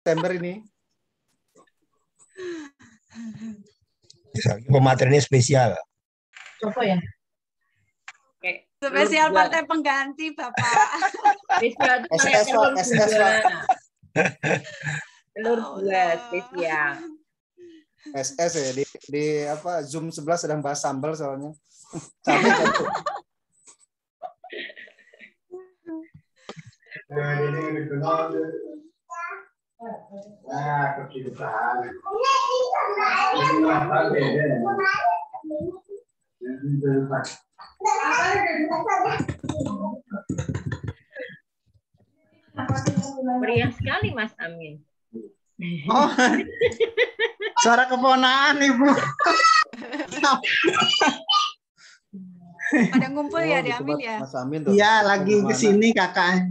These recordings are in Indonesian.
September ini. Pematerinya spesial. Coba ya. Spesial partai pengganti, Bapak. Spesial itu pakai SS, Pak. telur SS, dua. Pak. Telur dua spesial. SS ya di apa Zoom sebelah sedang bahas sambal soalnya. Capek kan tuh. Meriah sekali Mas Amin. Oh, suara keponakan Ibu. Pada ngumpul ya di di Amin tempat ya. Mas Amin tuh. Iya, lagi Kemana? kesini kakak.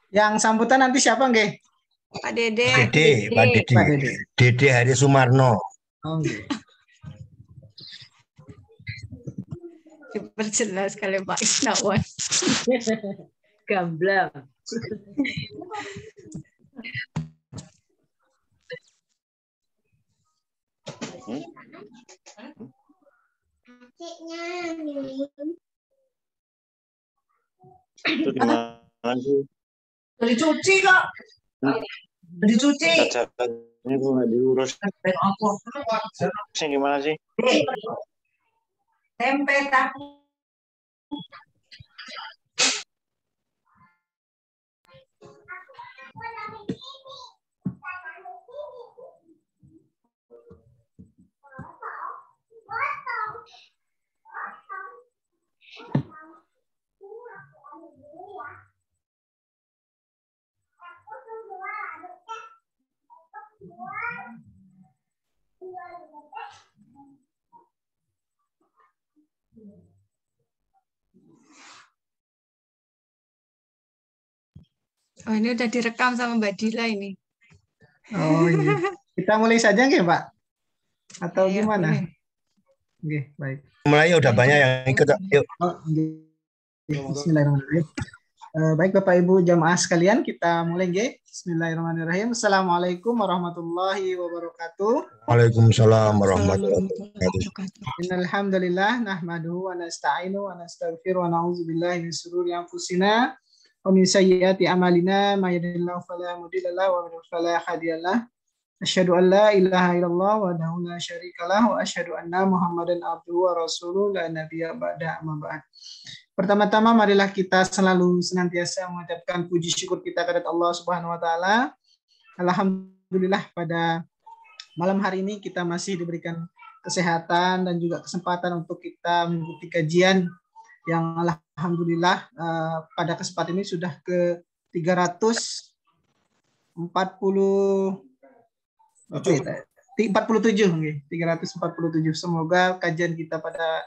Yang sambutan nanti siapa nggih? Pak Dede. Dede, Pak Dede. Pak Dede. Dede Hari Sumarno. Oh, nggih. Diperjelas kali Pak Isnawan. Gamblang. Itu di mana sih? Beli cuci kok. Beli cuci. Ini gue nggak diurus. Sih gimana sih? Tempe tahu. Oh, ini udah direkam sama Mbak Dila ini. Oh, iya. Kita mulai saja nggih, Pak? Atau Ayo, gimana? boleh. Nggih, baik. Mulai udah banyak yang ikut. Yuk. Oh, nggih. Bismillahirrahmanirrahim. Baik Bapak Ibu jamaah sekalian, kita mulai nggih. Bismillahirrahmanirrahim. Assalamualaikum warahmatullahi wabarakatuh. Waalaikumsalam warahmatullahi wabarakatuh. Innal hamdalillah nahmaduhu wa nasta'inu wa nastaghfiru wa na'udzu billahi min shururi anfusina wa min sayyiati a'malina may yahdihillahu fala mudilla lahu wa man yudlil fala hadiya lahu. Asyhadu an la ilaha illallah wahdahu la syarikalah wa asyhadu anna Muhammadan abduhu wa rasuluhu la nabiyya ba'da amma ba'd. Pertama-tama marilah kita selalu senantiasa mengucapkan puji syukur kita kepada Allah Subhanahu wa taala. Alhamdulillah pada malam hari ini kita masih diberikan kesehatan dan juga kesempatan untuk kita mengikuti kajian yang alhamdulillah pada kesempatan ini sudah ke 347 nggih, 347. Semoga kajian kita pada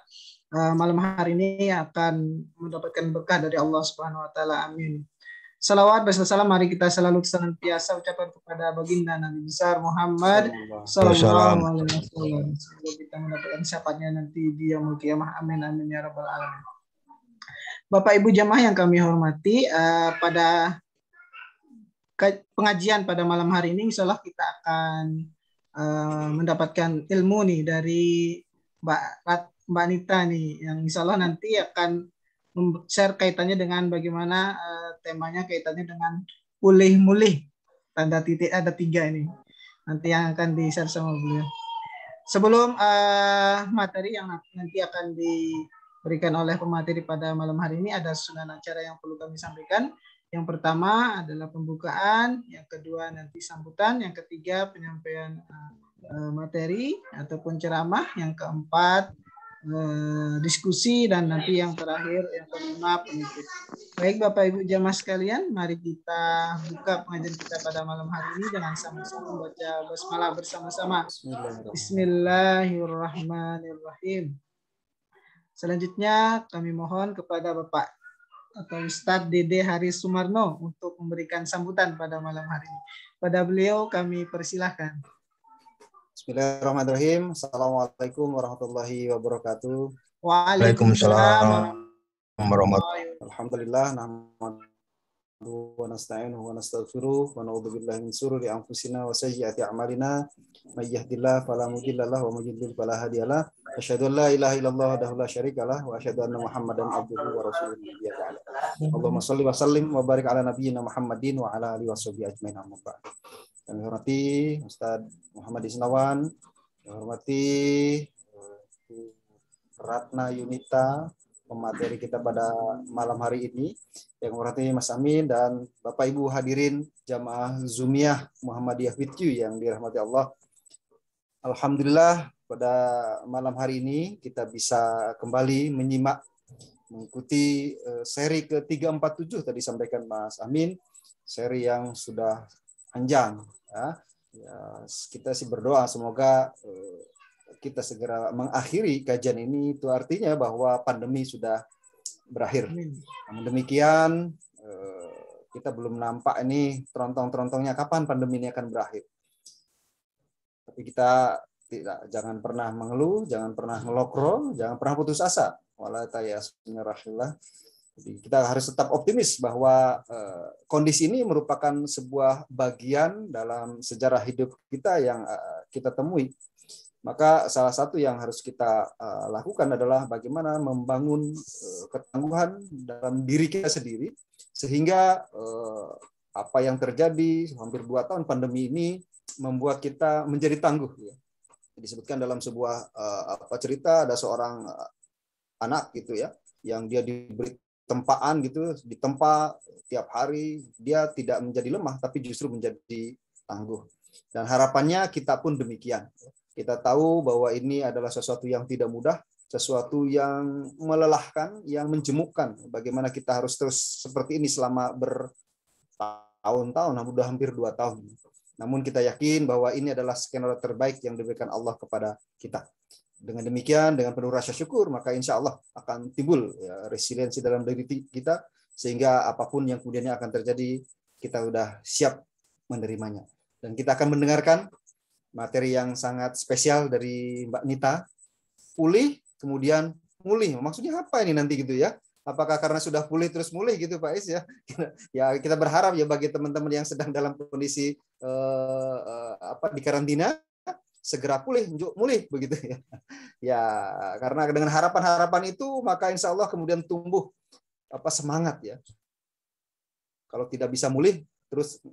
malam hari ini akan mendapatkan berkah dari Allah Subhanahu wa taala. Amin. Salawat beserta salam mari kita selalu senantiasa ucapkan kepada baginda Nabi besar Muhammad sallallahu alaihi wasallam. Semoga kita mendapatkan syafaatnya nanti di yaumul qiyamah. Amin amin ya rabbal alamin. Bapak Ibu jamaah yang kami hormati, pada pengajian pada malam hari ini insyaallah kita akan mendapatkan ilmu nih dari Mbak Anita nih yang insyaallah nanti akan share kaitannya dengan bagaimana temanya kaitannya dengan pulih-mulih, tanda titik ada 3 ini nanti yang akan di-share sama beliau. Sebelum materi yang nanti akan diberikan oleh pemateri pada malam hari ini, ada susunan acara yang perlu kami sampaikan. Yang pertama adalah pembukaan, yang kedua nanti sambutan, yang ketiga penyampaian materi ataupun ceramah, yang keempat diskusi, dan nanti yang terakhir yang kelima penutup. Baik Bapak Ibu jamaah sekalian, mari kita buka pengajian kita pada malam hari ini dengan sama-sama membaca basmalah bersama-sama. Bismillahirrahmanirrahim. Selanjutnya kami mohon kepada Bapak atau Ustadz Dede Hari Sumarno untuk memberikan sambutan pada malam hari ini. Pada beliau kami persilahkan. Bismillahirrahmanirrahim. Assalamualaikum warahmatullahi wabarakatuh. Waalaikumsalam Waalaikumsalam warahmatullahi warahmatullahi Alhamdulillah, wa nasta'inuhu wa nastaghfiruh wa na'udzu billahi min shururi anfusina wa sayyiati a'malina may yahdihillahu fala mudilla lahu wa may yudlil fala hadiyalah. Asyhadu an la ilaha illallah wahdahu la syarikalah wa asyhadu anna Muhammadan abduhu wa rasuluhu. Allahumma shalli wa sallim wa barik ala nabiyyina Muhammadin wa ala alihi washabihi ajmain. Amma ba'd. Kami hormati Ustaz Muhammad Isnawan, kami hormati Ratna Yunita, pemateri kita pada malam hari ini, yang berarti Mas Amin dan Bapak Ibu hadirin jamaah Zumiyah Muhammadiyah with you yang dirahmati Allah. Alhamdulillah pada malam hari ini kita bisa kembali menyimak mengikuti seri ke-347 tadi sampaikan Mas Amin, seri yang sudah panjang ya. Kita sih berdoa semoga kita segera mengakhiri kajian ini, itu artinya bahwa pandemi sudah berakhir. Namun demikian, kita belum nampak ini terontong-terontongnya kapan pandemi ini akan berakhir. Tapi kita jangan pernah mengeluh, jangan pernah ngelokro, jangan pernah putus asa. Wala tayas menyerahillah. Jadi kita harus tetap optimis bahwa kondisi ini merupakan sebuah bagian dalam sejarah hidup kita yang kita temui. Maka salah satu yang harus kita lakukan adalah bagaimana membangun ketangguhan dalam diri kita sendiri, sehingga apa yang terjadi hampir 2 tahun pandemi ini membuat kita menjadi tangguh. Disebutkan dalam sebuah cerita, ada seorang anak gitu ya, yang dia diberi tempaan gitu, ditempa tiap hari, dia tidak menjadi lemah tapi justru menjadi tangguh. Dan harapannya kita pun demikian. Kita tahu bahwa ini adalah sesuatu yang tidak mudah, sesuatu yang melelahkan, yang menjemukkan. Bagaimana kita harus terus seperti ini selama bertahun-tahun, sudah hampir 2 tahun. Namun kita yakin bahwa ini adalah skenario terbaik yang diberikan Allah kepada kita. Dengan demikian, dengan penuh rasa syukur, maka insya Allah akan timbul resiliensi dalam diri kita, sehingga apapun yang kemudiannya akan terjadi, kita sudah siap menerimanya. Dan kita akan mendengarkan materi yang sangat spesial dari Mbak Nita, pulih kemudian mulih. Maksudnya apa ini nanti gitu ya? Apakah karena sudah pulih terus mulih gitu Pak Is ya? Ya kita berharap ya bagi teman-teman yang sedang dalam kondisi di karantina segera pulih, mulih begitu ya. Ya karena dengan harapan-harapan itu maka insya Allah kemudian tumbuh semangat ya. Kalau tidak bisa mulih terus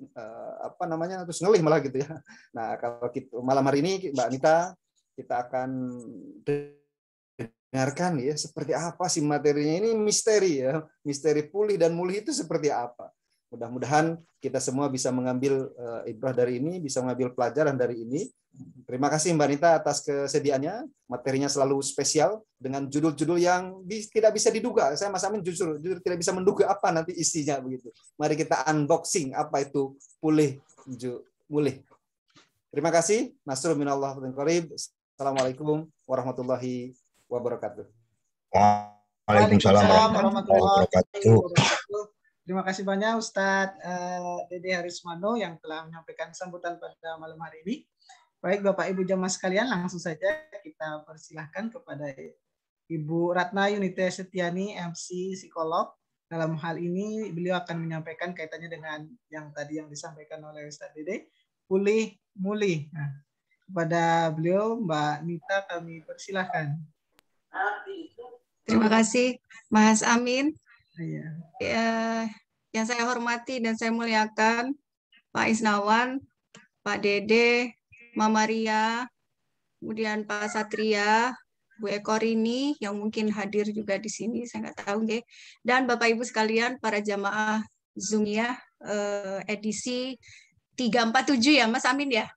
terus ngelih malah gitu ya. Nah, kalau malam hari ini Mbak Anita kita akan dengarkan ya seperti apa sih materinya, ini misteri ya. Misteri pulih dan mulih itu seperti apa. Mudah-mudahan kita semua bisa mengambil ibrah dari ini, bisa mengambil pelajaran dari ini. Terima kasih Mbak Nita atas kesediaannya. Materinya selalu spesial dengan judul-judul yang tidak bisa diduga. Saya Mas Amin jujur tidak bisa menduga apa nanti isinya begitu. Mari kita unboxing apa itu pulih mulih. Terima kasih. Nasrul minallah wa qarib. Assalamualaikum warahmatullahi wabarakatuh. Waalaikumsalam warahmatullahi wabarakatuh. Terima kasih banyak Ustadz Dede Harismano yang telah menyampaikan sambutan pada malam hari ini. Baik Bapak Ibu jamaah sekalian, langsung saja kita persilahkan kepada Ibu Ratna Yunita Setiani, MC psikolog. Dalam hal ini beliau akan menyampaikan kaitannya dengan yang tadi yang disampaikan oleh Ustadz Dede, pulih mulih. Nah, kepada beliau Mbak Nita kami persilahkan. Terima kasih Mas Amin. Iya. Yang saya hormati dan saya muliakan Pak Isnawan, Pak Dede, Mama Ria, kemudian Pak Satria, Bu Ekorini yang mungkin hadir juga di sini, saya nggak tahu nggih. Dan Bapak Ibu sekalian, para jamaah Zumiyah edisi 347 ya Mas Amin ya?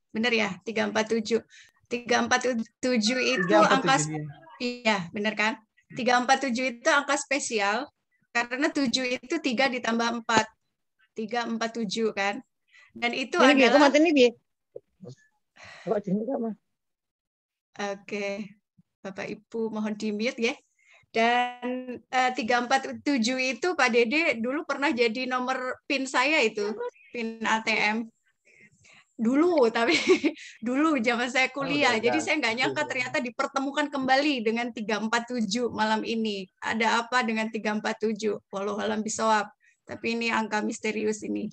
Benar ya, 347. 347 itu angka, iya benar kan? 347 itu angka spesial karena 7 itu 3 ditambah 4. 347 kan. Dan itu adalah Oke. Bapak Ibu mohon di-mute ya. Dan 347 itu Pak Dede dulu pernah jadi nomor PIN saya itu, PIN ATM. dulu, tapi dulu zaman saya kuliah. udah Jadi ganti. saya nggak nyangka ternyata dipertemukan kembali dengan 347 malam ini. Ada apa dengan 347? Walau alam bisawab. Tapi ini angka misterius ini.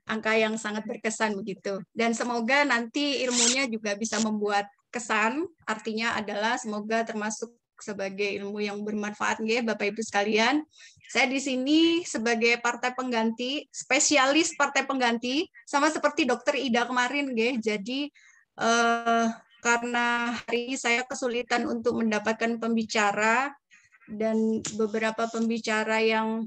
Angka yang sangat berkesan begitu. Dan semoga nanti ilmunya juga bisa membuat kesan. Artinya adalah semoga termasuk sebagai ilmu yang bermanfaat ya Bapak Ibu sekalian. Saya di sini sebagai partai pengganti, spesialis partai pengganti, sama seperti Dokter Ida kemarin, nggih. Jadi karena hari ini saya kesulitan untuk mendapatkan pembicara dan beberapa pembicara yang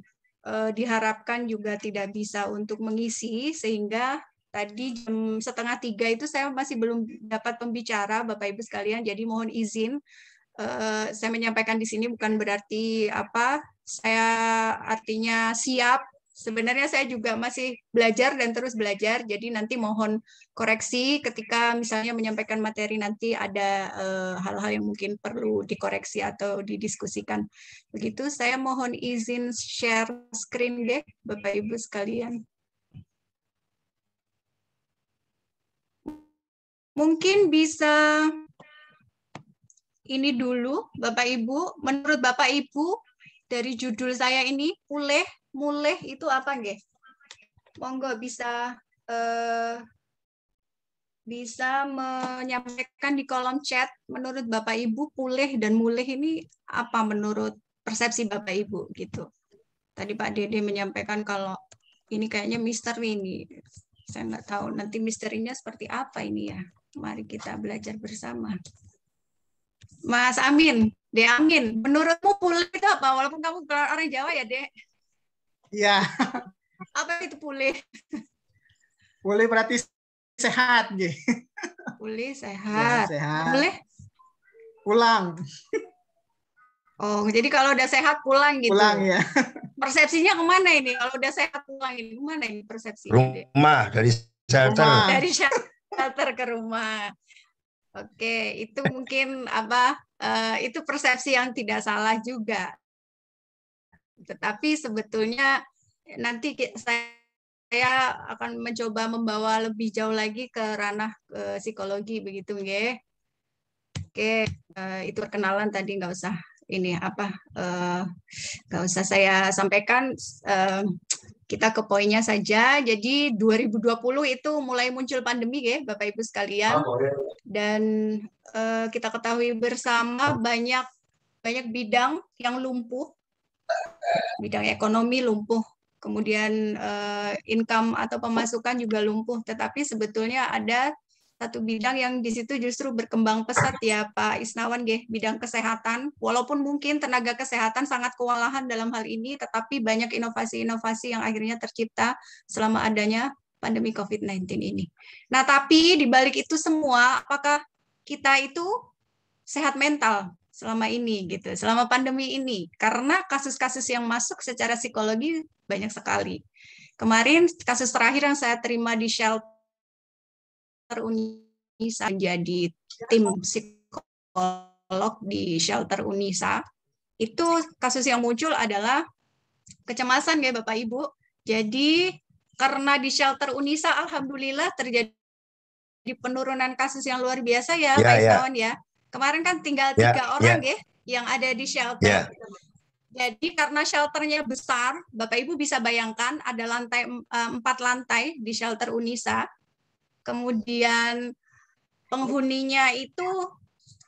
diharapkan juga tidak bisa untuk mengisi, sehingga tadi jam 2:30 itu saya masih belum dapat pembicara, Bapak Ibu sekalian. Jadi mohon izin. Saya menyampaikan di sini bukan berarti apa, saya artinya siap. Sebenarnya saya juga masih belajar dan terus belajar, jadi nanti mohon koreksi ketika misalnya menyampaikan materi nanti ada hal-hal yang mungkin perlu dikoreksi atau didiskusikan. Begitu, saya mohon izin share screen deh, Bapak Ibu sekalian. Mungkin bisa ini dulu, Bapak Ibu. Menurut Bapak Ibu, dari judul saya ini, muleh itu apa, nggih? Monggo bisa menyampaikan di kolom chat. Menurut Bapak Ibu, puleh dan muleh ini apa menurut persepsi Bapak Ibu gitu? Tadi Pak Dede menyampaikan kalau ini kayaknya misteri ini. Saya nggak tahu nanti misterinya seperti apa ini ya. Mari kita belajar bersama. Mas Amin, Dek Amin, menurutmu pulih itu apa? Walaupun kamu orang Jawa ya, Dek. Iya. Apa itu pulih? Pulih berarti sehat, nggih. Pulih sehat. Ya, sehat. Boleh? Pulang. Oh, jadi kalau udah sehat pulang gitu. Pulang ya. Persepsinya kemana ini? Kalau udah sehat pulang ini kemana ini persepsinya, Dek? Rumah, dari shelter. Rumah. Dari shelter ke rumah. Oke, itu mungkin apa? Itu persepsi yang tidak salah juga. Tetapi sebetulnya nanti saya akan mencoba membawa lebih jauh lagi ke ranah psikologi begitu, nggih. Oke, itu perkenalan tadi nggak usah ini apa? Nggak usah saya sampaikan. Kita ke poinnya saja. Jadi 2020 itu mulai muncul pandemi ya, Bapak Ibu sekalian. Dan kita ketahui bersama banyak bidang yang lumpuh. Bidang ekonomi lumpuh. Kemudian income atau pemasukan juga lumpuh. Tetapi sebetulnya ada satu bidang yang di situ justru berkembang pesat ya Pak Isnawan, bidang kesehatan. Walaupun mungkin tenaga kesehatan sangat kewalahan dalam hal ini, tetapi banyak inovasi-inovasi yang akhirnya tercipta selama adanya pandemi COVID-19 ini. Nah, tapi di balik itu semua, apakah kita itu sehat mental selama ini gitu, selama pandemi ini? Karena kasus-kasus yang masuk secara psikologi banyak sekali. Kemarin kasus terakhir yang saya terima di shelter Unisa, menjadi tim psikolog di shelter Unisa, itu kasus yang muncul adalah kecemasan ya Bapak Ibu. Jadi karena di shelter Unisa alhamdulillah terjadi penurunan kasus yang luar biasa ya Pak Isnawan ya. Kemarin kan tinggal 3 orang ya yang ada di shelter. Jadi karena shelternya besar, Bapak Ibu bisa bayangkan ada 4 lantai di shelter Unisa. Kemudian penghuninya itu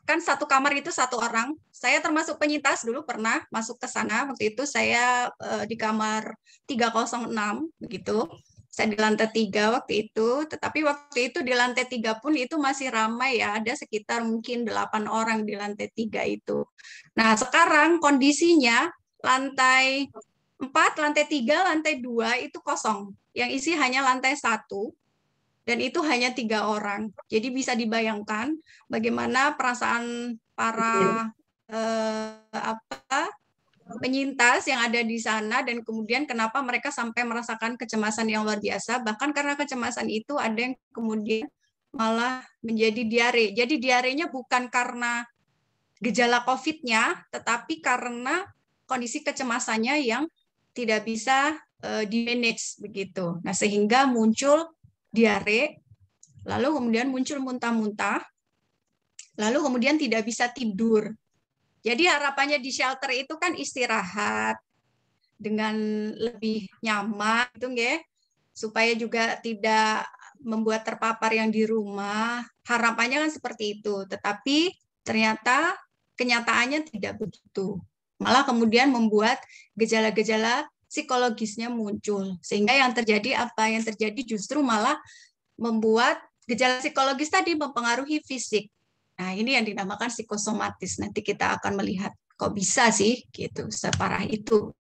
kan satu kamar itu 1 orang. Saya termasuk penyintas dulu pernah masuk ke sana. Waktu itu saya di kamar 306 begitu. Saya di lantai 3 waktu itu. Tetapi waktu itu di lantai 3 pun itu masih ramai ya. Ada sekitar mungkin 8 orang di lantai 3 itu. Nah sekarang kondisinya lantai 4, lantai 3, lantai 2 itu kosong. Yang isi hanya lantai 1. Dan itu hanya 3 orang. Jadi bisa dibayangkan bagaimana perasaan para penyintas yang ada di sana dan kemudian kenapa mereka sampai merasakan kecemasan yang luar biasa. Bahkan karena kecemasan itu ada yang kemudian malah menjadi diare. Jadi diarenya bukan karena gejala COVID-nya, tetapi karena kondisi kecemasannya yang tidak bisa di-manage begitu. Nah, sehingga muncul diare, lalu kemudian muncul muntah-muntah, lalu kemudian tidak bisa tidur. Jadi harapannya di shelter itu kan istirahat dengan lebih nyaman, gitu nggih, supaya juga tidak membuat terpapar yang di rumah. Harapannya kan seperti itu, tetapi ternyata kenyataannya tidak begitu. Malah kemudian membuat gejala-gejala psikologisnya muncul. Sehingga yang terjadi apa? Yang terjadi justru malah membuat gejala psikologis tadi mempengaruhi fisik. Nah, ini yang dinamakan psikosomatis. Nanti kita akan melihat kok bisa sih gitu, separah itu.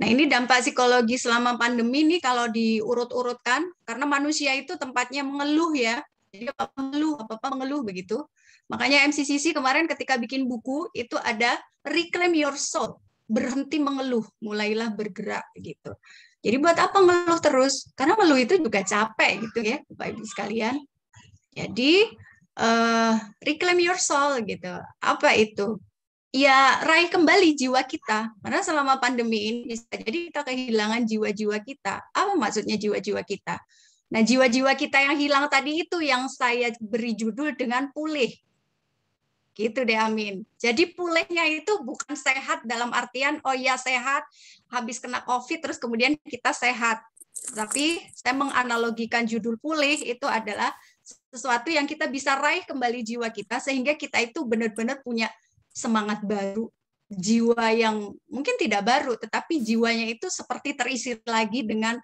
Nah, ini dampak psikologi selama pandemi ini kalau diurut-urutkan, karena manusia itu tempatnya mengeluh ya. Jadi apa-apa mengeluh begitu. Makanya MCCC kemarin ketika bikin buku itu ada Reclaim Your Soul, berhenti mengeluh, mulailah bergerak gitu. Jadi buat apa ngeluh terus? Karena ngeluh itu juga capek gitu ya, Bapak Ibu sekalian. Jadi reclaim your soul gitu. Apa itu? Ya raih kembali jiwa kita. Karena selama pandemi ini bisa jadi kita kehilangan jiwa-jiwa kita. Apa maksudnya jiwa-jiwa kita? Nah, jiwa-jiwa kita yang hilang tadi itu yang saya beri judul dengan pulih. Gitu deh, Amin. Jadi pulihnya itu bukan sehat dalam artian, oh ya sehat, habis kena COVID, terus kemudian kita sehat. Tapi saya menganalogikan judul pulih itu adalah sesuatu yang kita bisa raih kembali jiwa kita, sehingga kita itu benar-benar punya semangat baru. Jiwa yang mungkin tidak baru, tetapi jiwanya itu seperti terisi lagi dengan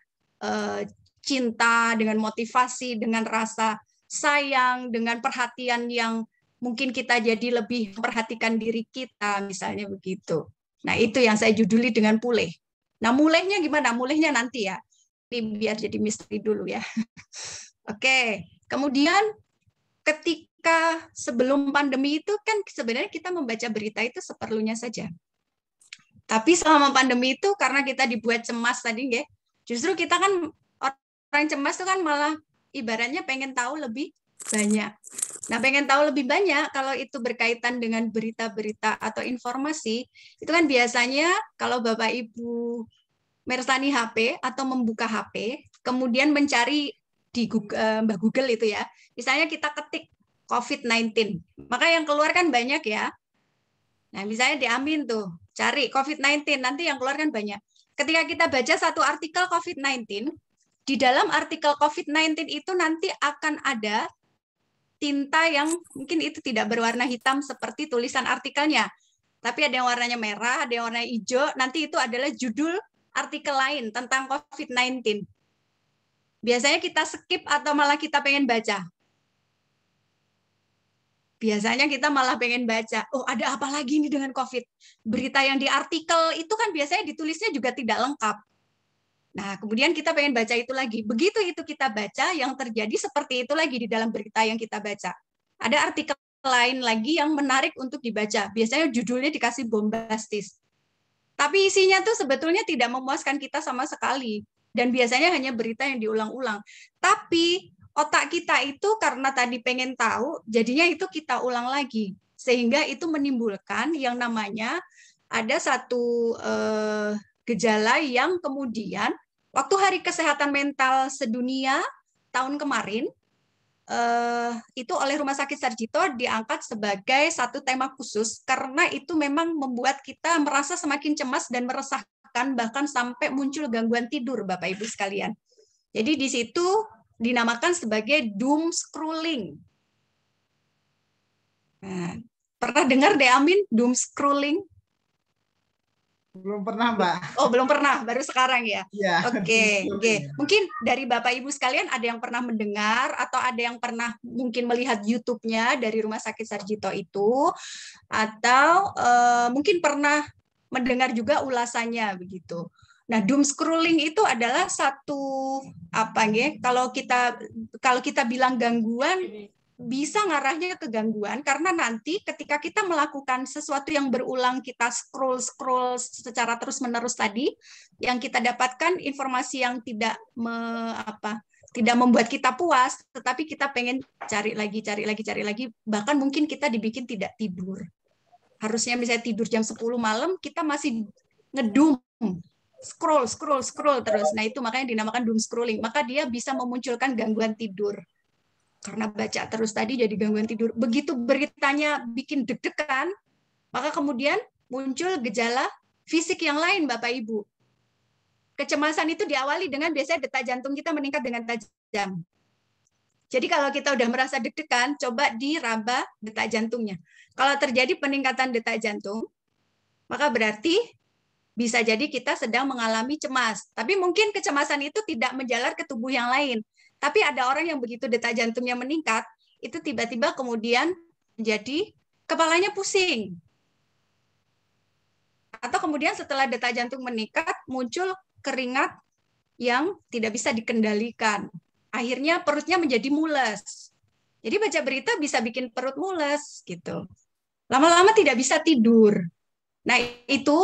cinta, dengan motivasi, dengan rasa sayang, dengan perhatian yang mungkin kita jadi lebih memperhatikan diri kita, misalnya begitu. Nah, itu yang saya juduli dengan pulih. Nah, mulainya gimana? Mulainya nanti ya. Ini biar jadi misteri dulu ya. Oke, kemudian ketika sebelum pandemi itu kan sebenarnya kita membaca berita itu seperlunya saja. Tapi selama pandemi itu karena kita dibuat cemas tadi ya, justru kita kan orang cemas itu kan malah ibaratnya pengen tahu lebih banyak. Nah, pengen tahu lebih banyak kalau itu berkaitan dengan berita-berita atau informasi, itu kan biasanya kalau Bapak Ibu mersani HP atau membuka HP, kemudian mencari di Google itu ya. Misalnya kita ketik COVID-19, maka yang keluar kan banyak ya. Nah, misalnya di Amin tuh, cari COVID-19, nanti yang keluar kan banyak. Ketika kita baca satu artikel COVID-19, di dalam artikel COVID-19 itu nanti akan ada tinta yang mungkin itu tidak berwarna hitam seperti tulisan artikelnya, tapi ada yang warnanya merah, ada yang warna hijau, nanti itu adalah judul artikel lain tentang COVID-19. Biasanya kita skip atau malah kita pengen baca? Biasanya kita malah pengen baca, oh ada apa lagi nih dengan COVID? Berita yang di artikel itu kan biasanya ditulisnya juga tidak lengkap. Nah, kemudian kita pengen baca itu lagi. Begitu itu kita baca, yang terjadi seperti itu lagi di dalam berita yang kita baca. Ada artikel lain lagi yang menarik untuk dibaca. Biasanya judulnya dikasih bombastis. Tapi isinya tuh sebetulnya tidak memuaskan kita sama sekali. Dan biasanya hanya berita yang diulang-ulang. Tapi otak kita itu karena tadi pengen tahu, jadinya itu kita ulang lagi. Sehingga itu menimbulkan yang namanya ada satu gejala yang kemudian waktu Hari Kesehatan Mental Sedunia tahun kemarin, itu oleh Rumah Sakit Sarjito diangkat sebagai satu tema khusus karena itu memang membuat kita merasa semakin cemas dan meresahkan, bahkan sampai muncul gangguan tidur, Bapak Ibu sekalian. Jadi di situ dinamakan sebagai doom scrolling. Nah, pernah dengar deh Amin doom scrolling? Belum pernah, Mbak. Oh, belum pernah, baru sekarang ya. Ya. Oke. Mungkin dari Bapak Ibu sekalian ada yang pernah mendengar atau ada yang pernah mungkin melihat YouTube-nya dari Rumah Sakit Sarjito itu, atau mungkin pernah mendengar juga ulasannya begitu. Nah, doom scrolling itu adalah satu apa ya? Kalau kita bilang gangguan, bisa ngarahnya ke gangguan karena nanti ketika kita melakukan sesuatu yang berulang, kita scroll secara terus-menerus tadi, yang kita dapatkan informasi yang tidak membuat kita puas, tetapi kita pengen cari lagi, bahkan mungkin kita dibikin tidak tidur. Harusnya misalnya tidur jam 10 malam, kita masih ngedum scroll terus. Nah, itu makanya dinamakan doom scrolling. Maka dia bisa memunculkan gangguan tidur. Karena baca terus tadi jadi gangguan tidur. Begitu beritanya bikin deg-degan, maka kemudian muncul gejala fisik yang lain, Bapak Ibu. Kecemasan itu diawali dengan biasanya detak jantung kita meningkat dengan tajam. Jadi kalau kita udah merasa deg-degan, coba diraba detak jantungnya. Kalau terjadi peningkatan detak jantung, maka berarti bisa jadi kita sedang mengalami cemas. Tapi mungkin kecemasan itu tidak menjalar ke tubuh yang lain. Tapi ada orang yang begitu detak jantungnya meningkat, itu tiba-tiba kemudian menjadi kepalanya pusing. Atau kemudian setelah detak jantung meningkat, muncul keringat yang tidak bisa dikendalikan. Akhirnya perutnya menjadi mules. Jadi baca berita bisa bikin perut mules gitu. Lama-lama tidak bisa tidur. Nah, itu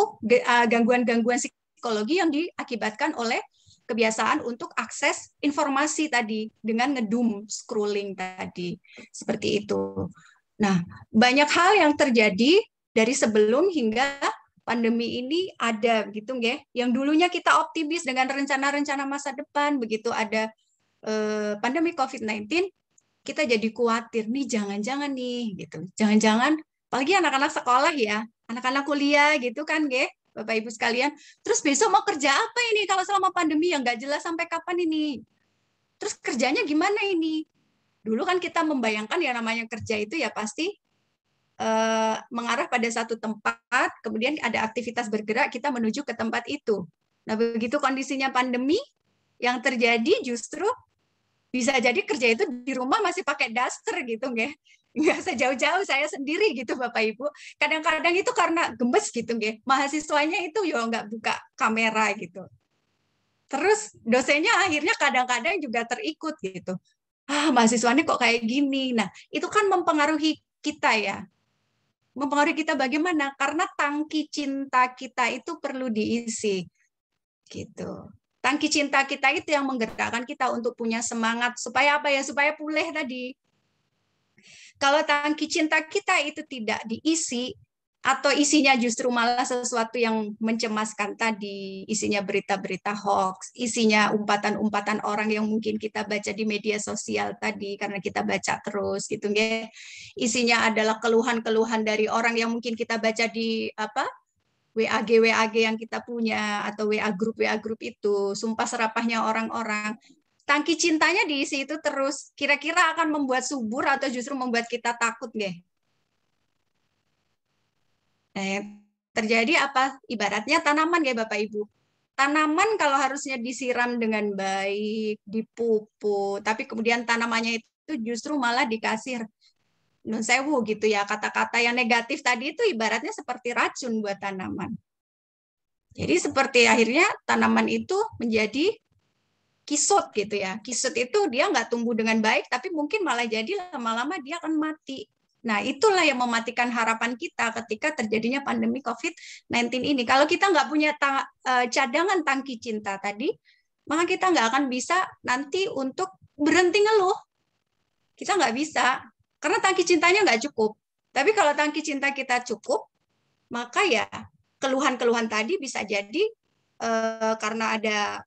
gangguan-gangguan psikologi yang diakibatkan oleh kebiasaan untuk akses informasi tadi dengan ngedoom scrolling tadi. Seperti itu. Nah, banyak hal yang terjadi dari sebelum hingga pandemi ini ada gitu nggih. Yang dulunya kita optimis dengan rencana-rencana masa depan, begitu ada pandemi COVID-19, kita jadi khawatir nih jangan-jangan nih gitu. Jangan-jangan apalagi anak-anak sekolah ya, anak-anak kuliah gitu kan nggih, Bapak Ibu sekalian. Terus besok mau kerja apa ini kalau selama pandemi yang nggak jelas sampai kapan ini? Terus kerjanya gimana ini? Dulu kan kita membayangkan yang namanya kerja itu ya pasti mengarah pada satu tempat, kemudian ada aktivitas bergerak, kita menuju ke tempat itu. Nah, begitu kondisinya pandemi, yang terjadi justru bisa jadi kerja itu di rumah masih pakai daster gitu, nggak sejauh-jauh saya sendiri gitu, Bapak Ibu. Kadang-kadang itu karena gemes gitu, mahasiswanya itu ya nggak buka kamera gitu. Terus dosennya akhirnya kadang-kadang juga terikut gitu. Mahasiswanya kok kayak gini. Nah, itu kan mempengaruhi kita ya. Mempengaruhi kita bagaimana? Karena tangki cinta kita itu perlu diisi. Gitu. Tangki cinta kita itu yang menggerakkan kita untuk punya semangat supaya apa ya? Supaya pulih tadi. Kalau tangki cinta kita itu tidak diisi atau isinya justru malah sesuatu yang mencemaskan tadi, isinya berita-berita hoax, isinya umpatan-umpatan orang yang mungkin kita baca di media sosial tadi karena kita baca terus gitu nggih. Isinya adalah keluhan-keluhan dari orang yang mungkin kita baca di WAG yang kita punya atau WA grup itu, sumpah serapahnya orang-orang. Tangki cintanya diisi itu terus, kira-kira akan membuat subur atau justru membuat kita takut nggih? Terjadi apa? Ibaratnya tanaman ya Bapak Ibu. Tanaman kalau harusnya disiram dengan baik, dipupuk, tapi kemudian tanamannya itu justru malah dikasih nun sewu gitu ya, kata-kata yang negatif tadi itu ibaratnya seperti racun buat tanaman. Jadi seperti akhirnya tanaman itu menjadi kisut gitu ya. Kisut itu dia nggak tumbuh dengan baik, tapi mungkin malah jadi lama-lama dia akan mati. Nah, itulah yang mematikan harapan kita ketika terjadinya pandemi COVID-19 ini. Kalau kita nggak punya cadangan tangki cinta tadi, maka kita nggak akan bisa nanti untuk berhenti ngeluh. Kita nggak bisa, karena tangki cintanya nggak cukup. Tapi kalau tangki cinta kita cukup, maka ya keluhan-keluhan tadi bisa jadi karena ada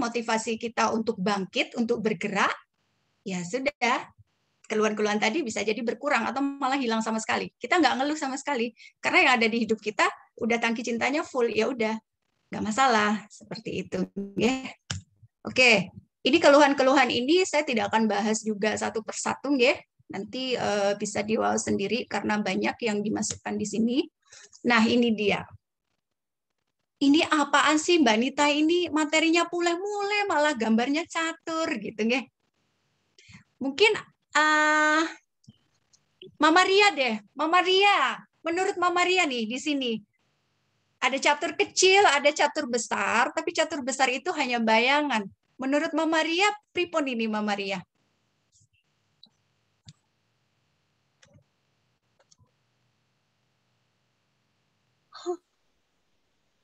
motivasi kita untuk bangkit, untuk bergerak, ya sudah. Keluhan-keluhan tadi bisa jadi berkurang atau malah hilang sama sekali. Kita nggak ngeluh sama sekali. Karena yang ada di hidup kita udah tangki cintanya full, ya udah. Nggak masalah. Seperti itu. Ya. Oke. Ini keluhan-keluhan ini saya tidak akan bahas juga satu persatu. Ya. Nanti bisa di-wow sendiri karena banyak yang dimasukkan di sini. Nah, ini dia. Ini apaan sih Mbak Nita ini? Materinya pule-mule, malah gambarnya catur. gitu ya. Mungkin Mama Ria deh, Mama Ria. Menurut Mama Ria nih di sini ada catur kecil, ada catur besar, tapi catur besar itu hanya bayangan. Menurut Mama Ria, pripun ini Mama Ria?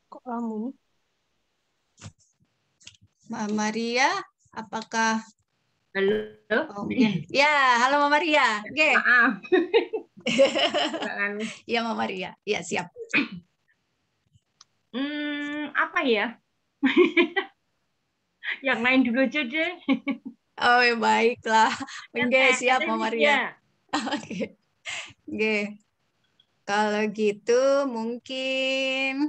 Kok lamun? Mama Ria, apakah Halo. Ya, halo Mama Ria. Oke. Maaf. Ya Mama Ria. Ya, siap. Apa apa ya? Yang lain dulu aja deh. Oh, ya baiklah. Oke, siap Teteh Mama Widya. Ria. Oke. Oke. Kalau gitu mungkin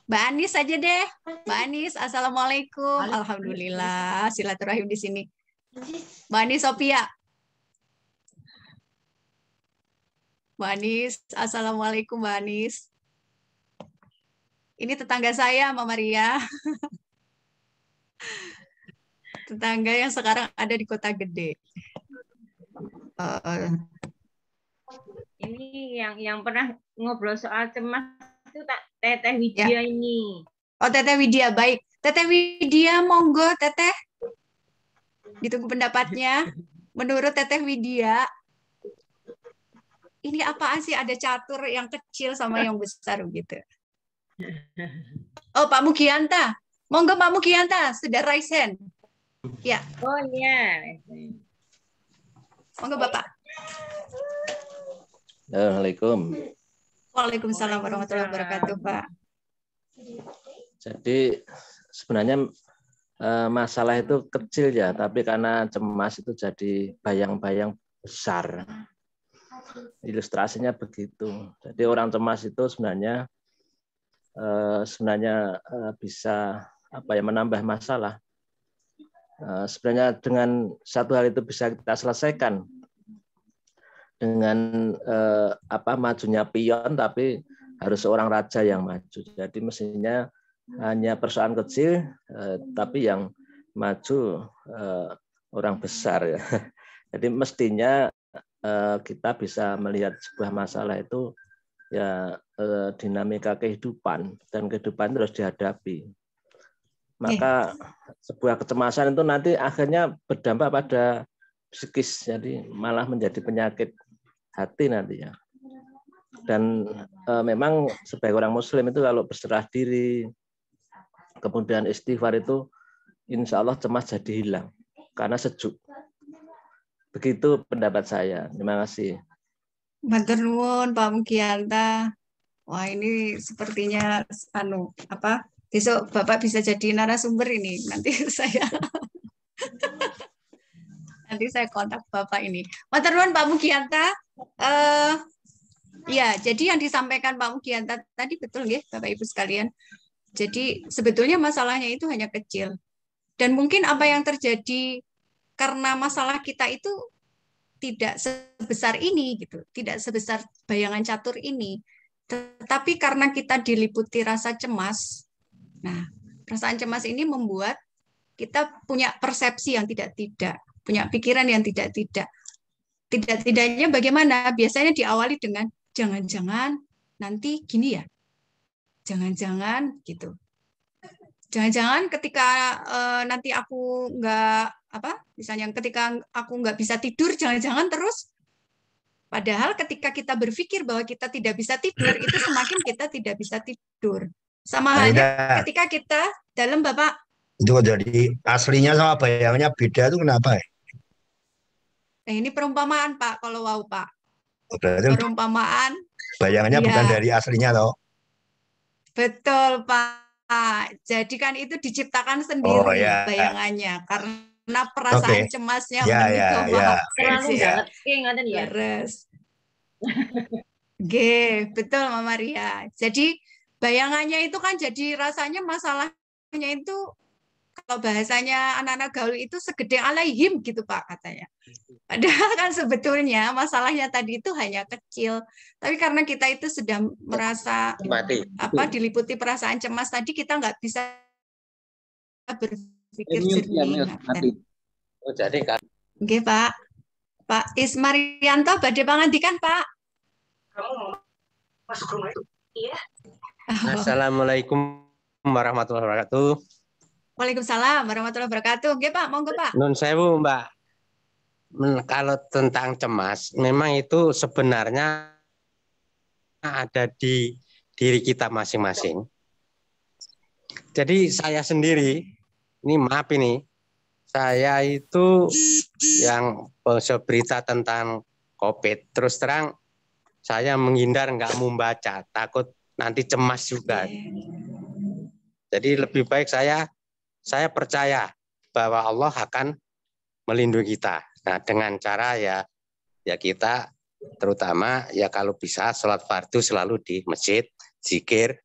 Mbak Anis aja deh. Mbak Anis, Assalamualaikum. Alhamdulillah, silaturahim di sini. Mbak Anis Sophia. Mbak Anis, Assalamualaikum Mbak Anis. Ini tetangga saya, Mama Ria. Tetangga yang sekarang ada di kota gede. Ini yang pernah ngobrol soal cemas itu Teteh Widya ini. Oh, Teteh Widya, baik. Teteh Widya, monggo Teteh. Ditunggu pendapatnya. Menurut Teteh Widya, ini apaan sih ada catur yang kecil sama yang besar gitu? Oh, Pak Mugianta. Monggo Pak Mugianta, sudah raise hand. Ya. Oh iya. Monggo Bapak. Assalamualaikum. Waalaikumsalam warahmatullahi wabarakatuh, Pak. Jadi sebenarnya masalah itu kecil ya, tapi karena cemas itu jadi bayang-bayang besar. Ilustrasinya begitu. Jadi orang cemas itu sebenarnya bisa menambah masalah. Sebenarnya dengan satu hal itu bisa kita selesaikan dengan majunya pion, tapi harus seorang raja yang maju. Jadi mestinya hanya persoalan kecil, tapi yang maju orang besar ya. Jadi mestinya kita bisa melihat sebuah masalah itu ya dinamika kehidupan, dan kehidupan terus dihadapi. Maka sebuah kecemasan itu nanti akhirnya berdampak pada psikis, jadi malah menjadi penyakit hati nantinya. Dan memang sebagai orang Muslim itu kalau berserah diri, kemudian istighfar itu, insya Allah cemas jadi hilang karena sejuk. Begitu pendapat saya. Terima kasih. Matur nuwun Pak Mugianta. Wah, ini sepertinya besok Bapak bisa jadi narasumber ini. Nanti saya kontak Bapak ini. Matur nuwun Pak Mugianta. Ya, jadi yang disampaikan Pak Mugianta tadi betul ya, Bapak Ibu sekalian. Jadi sebetulnya masalahnya itu hanya kecil. Dan mungkin apa yang terjadi karena masalah kita itu tidak sebesar ini gitu, tidak sebesar bayangan catur ini. Tetapi karena kita diliputi rasa cemas, nah perasaan cemas ini membuat kita punya persepsi yang tidak-tidak, punya pikiran yang tidak-tidak. Tidak-tidaknya bagaimana? Biasanya diawali dengan jangan-jangan nanti gini ya, jangan-jangan gitu. Jangan-jangan ketika nanti aku misalnya ketika aku nggak bisa tidur, jangan-jangan terus. Padahal ketika kita berpikir bahwa kita tidak bisa tidur, itu semakin kita tidak bisa tidur. Sama halnya ketika kita dalam Bapak. Itu jadi aslinya sama bayangannya beda itu kenapa ya? Nah, ini perumpamaan Pak, kalau wow Pak. Berarti perumpamaan. Bayangannya bukan dari aslinya toh. Betul Pak. Jadi kan itu diciptakan sendiri bayangannya karena perasaan cemasnya beres. Betul Mama Ria. Jadi bayangannya itu kan jadi rasanya masalahnya itu kalau bahasanya anak-anak gaul itu segede alaihim gitu Pak katanya. Padahal kan sebetulnya masalahnya tadi itu hanya kecil. Tapi karena kita itu sudah merasa diliputi perasaan cemas tadi, kita nggak bisa berpikir jernih. Oke Pak. Pak Ismarianto badhe pangandikan Pak. Assalamualaikum warahmatullahi wabarakatuh. Waalaikumsalam warahmatullahi wabarakatuh. Oke Pak, monggo Pak. Nun sewu Mbak. Kalau tentang cemas, memang itu sebenarnya ada di diri kita masing-masing. Jadi saya sendiri, ini maaf ini, saya itu yang berita tentang COVID. Terus terang, saya menghindar nggak mau baca, takut nanti cemas juga. Jadi lebih baik saya percaya bahwa Allah akan melindungi kita. Nah, dengan cara ya kita terutama ya kalau bisa sholat fardu selalu di masjid, zikir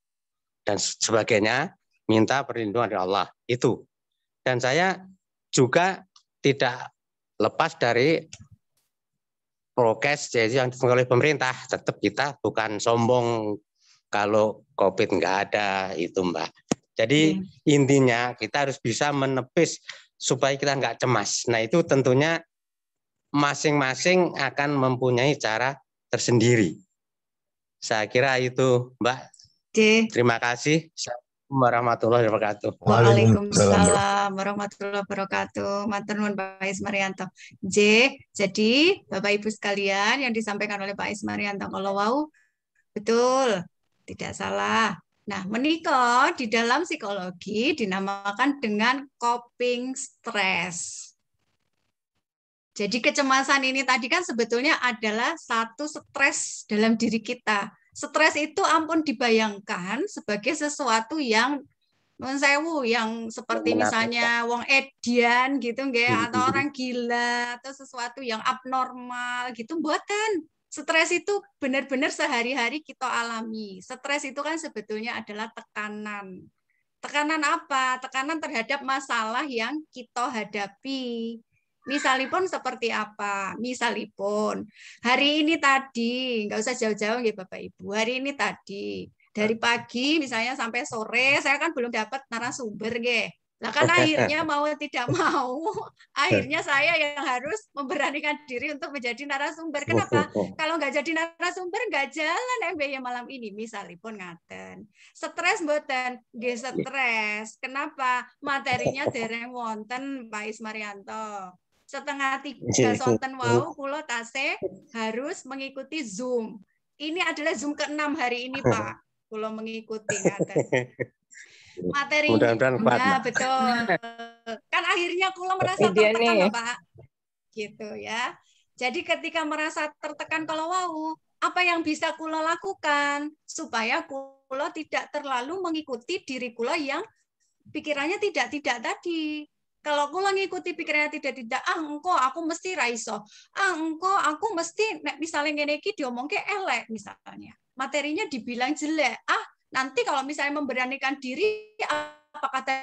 dan sebagainya, minta perlindungan dari Allah itu. Dan saya juga tidak lepas dari prokes jadi yang dilakukan oleh pemerintah. Tetap kita bukan sombong kalau COVID nggak ada itu, Mbak. Jadi intinya kita harus bisa menepis supaya kita nggak cemas. Nah itu tentunya masing-masing akan mempunyai cara tersendiri. Saya kira itu, Mbak. Terima kasih. Assalamualaikum warahmatullahi wabarakatuh. Waalaikumsalam warahmatullahi wabarakatuh. Matur nuwun Pak Ismarianto. Jadi Bapak Ibu sekalian yang disampaikan oleh Pak Ismarianto kalau wau betul, tidak salah. Nah, menikah di dalam psikologi dinamakan dengan coping stress. Jadi kecemasan ini tadi kan sebetulnya adalah satu stres dalam diri kita. Stres itu ampun dibayangkan sebagai sesuatu yang mensewu, yang seperti misalnya wong edian gitu nggih, atau orang gila atau sesuatu yang abnormal gitu, mboten. Stres itu benar-benar sehari-hari kita alami. Stres itu kan sebetulnya adalah tekanan. Tekanan apa? Tekanan terhadap masalah yang kita hadapi. Misalipun seperti apa? Misalipun hari ini tadi, nggak usah jauh-jauh ya Bapak Ibu. Hari ini tadi dari pagi misalnya sampai sore, saya kan belum dapat narasumber, nggih. Nah kan akhirnya mau tidak mau, akhirnya saya yang harus memberanikan diri untuk menjadi narasumber. Kenapa? Kalau nggak jadi narasumber nggak jalan MBY malam ini. Misalipun ngaten. Stres mboten, nggih stres. Kenapa? Materinya dereng wonten Pak Ismarianto. Setengah 3 sonten wau kula tasih harus mengikuti Zoom. Ini adalah Zoom ke-6 hari ini Pak. Kula mengikuti ngaten. Materinya ya, betul. Kan akhirnya kula merasa tertekan loh, Pak. Gitu ya. Jadi ketika merasa tertekan kalau wau, apa yang bisa kula lakukan supaya kula tidak terlalu mengikuti diri kula yang pikirannya tidak tadi. Kalau kula ngikuti pikirannya tidak, engko aku mesti raiso. Engko aku mesti nek misalnya ngene iki diomongke elek misalnya. Materinya dibilang jelek. Nanti kalau misalnya memberanikan diri apa kata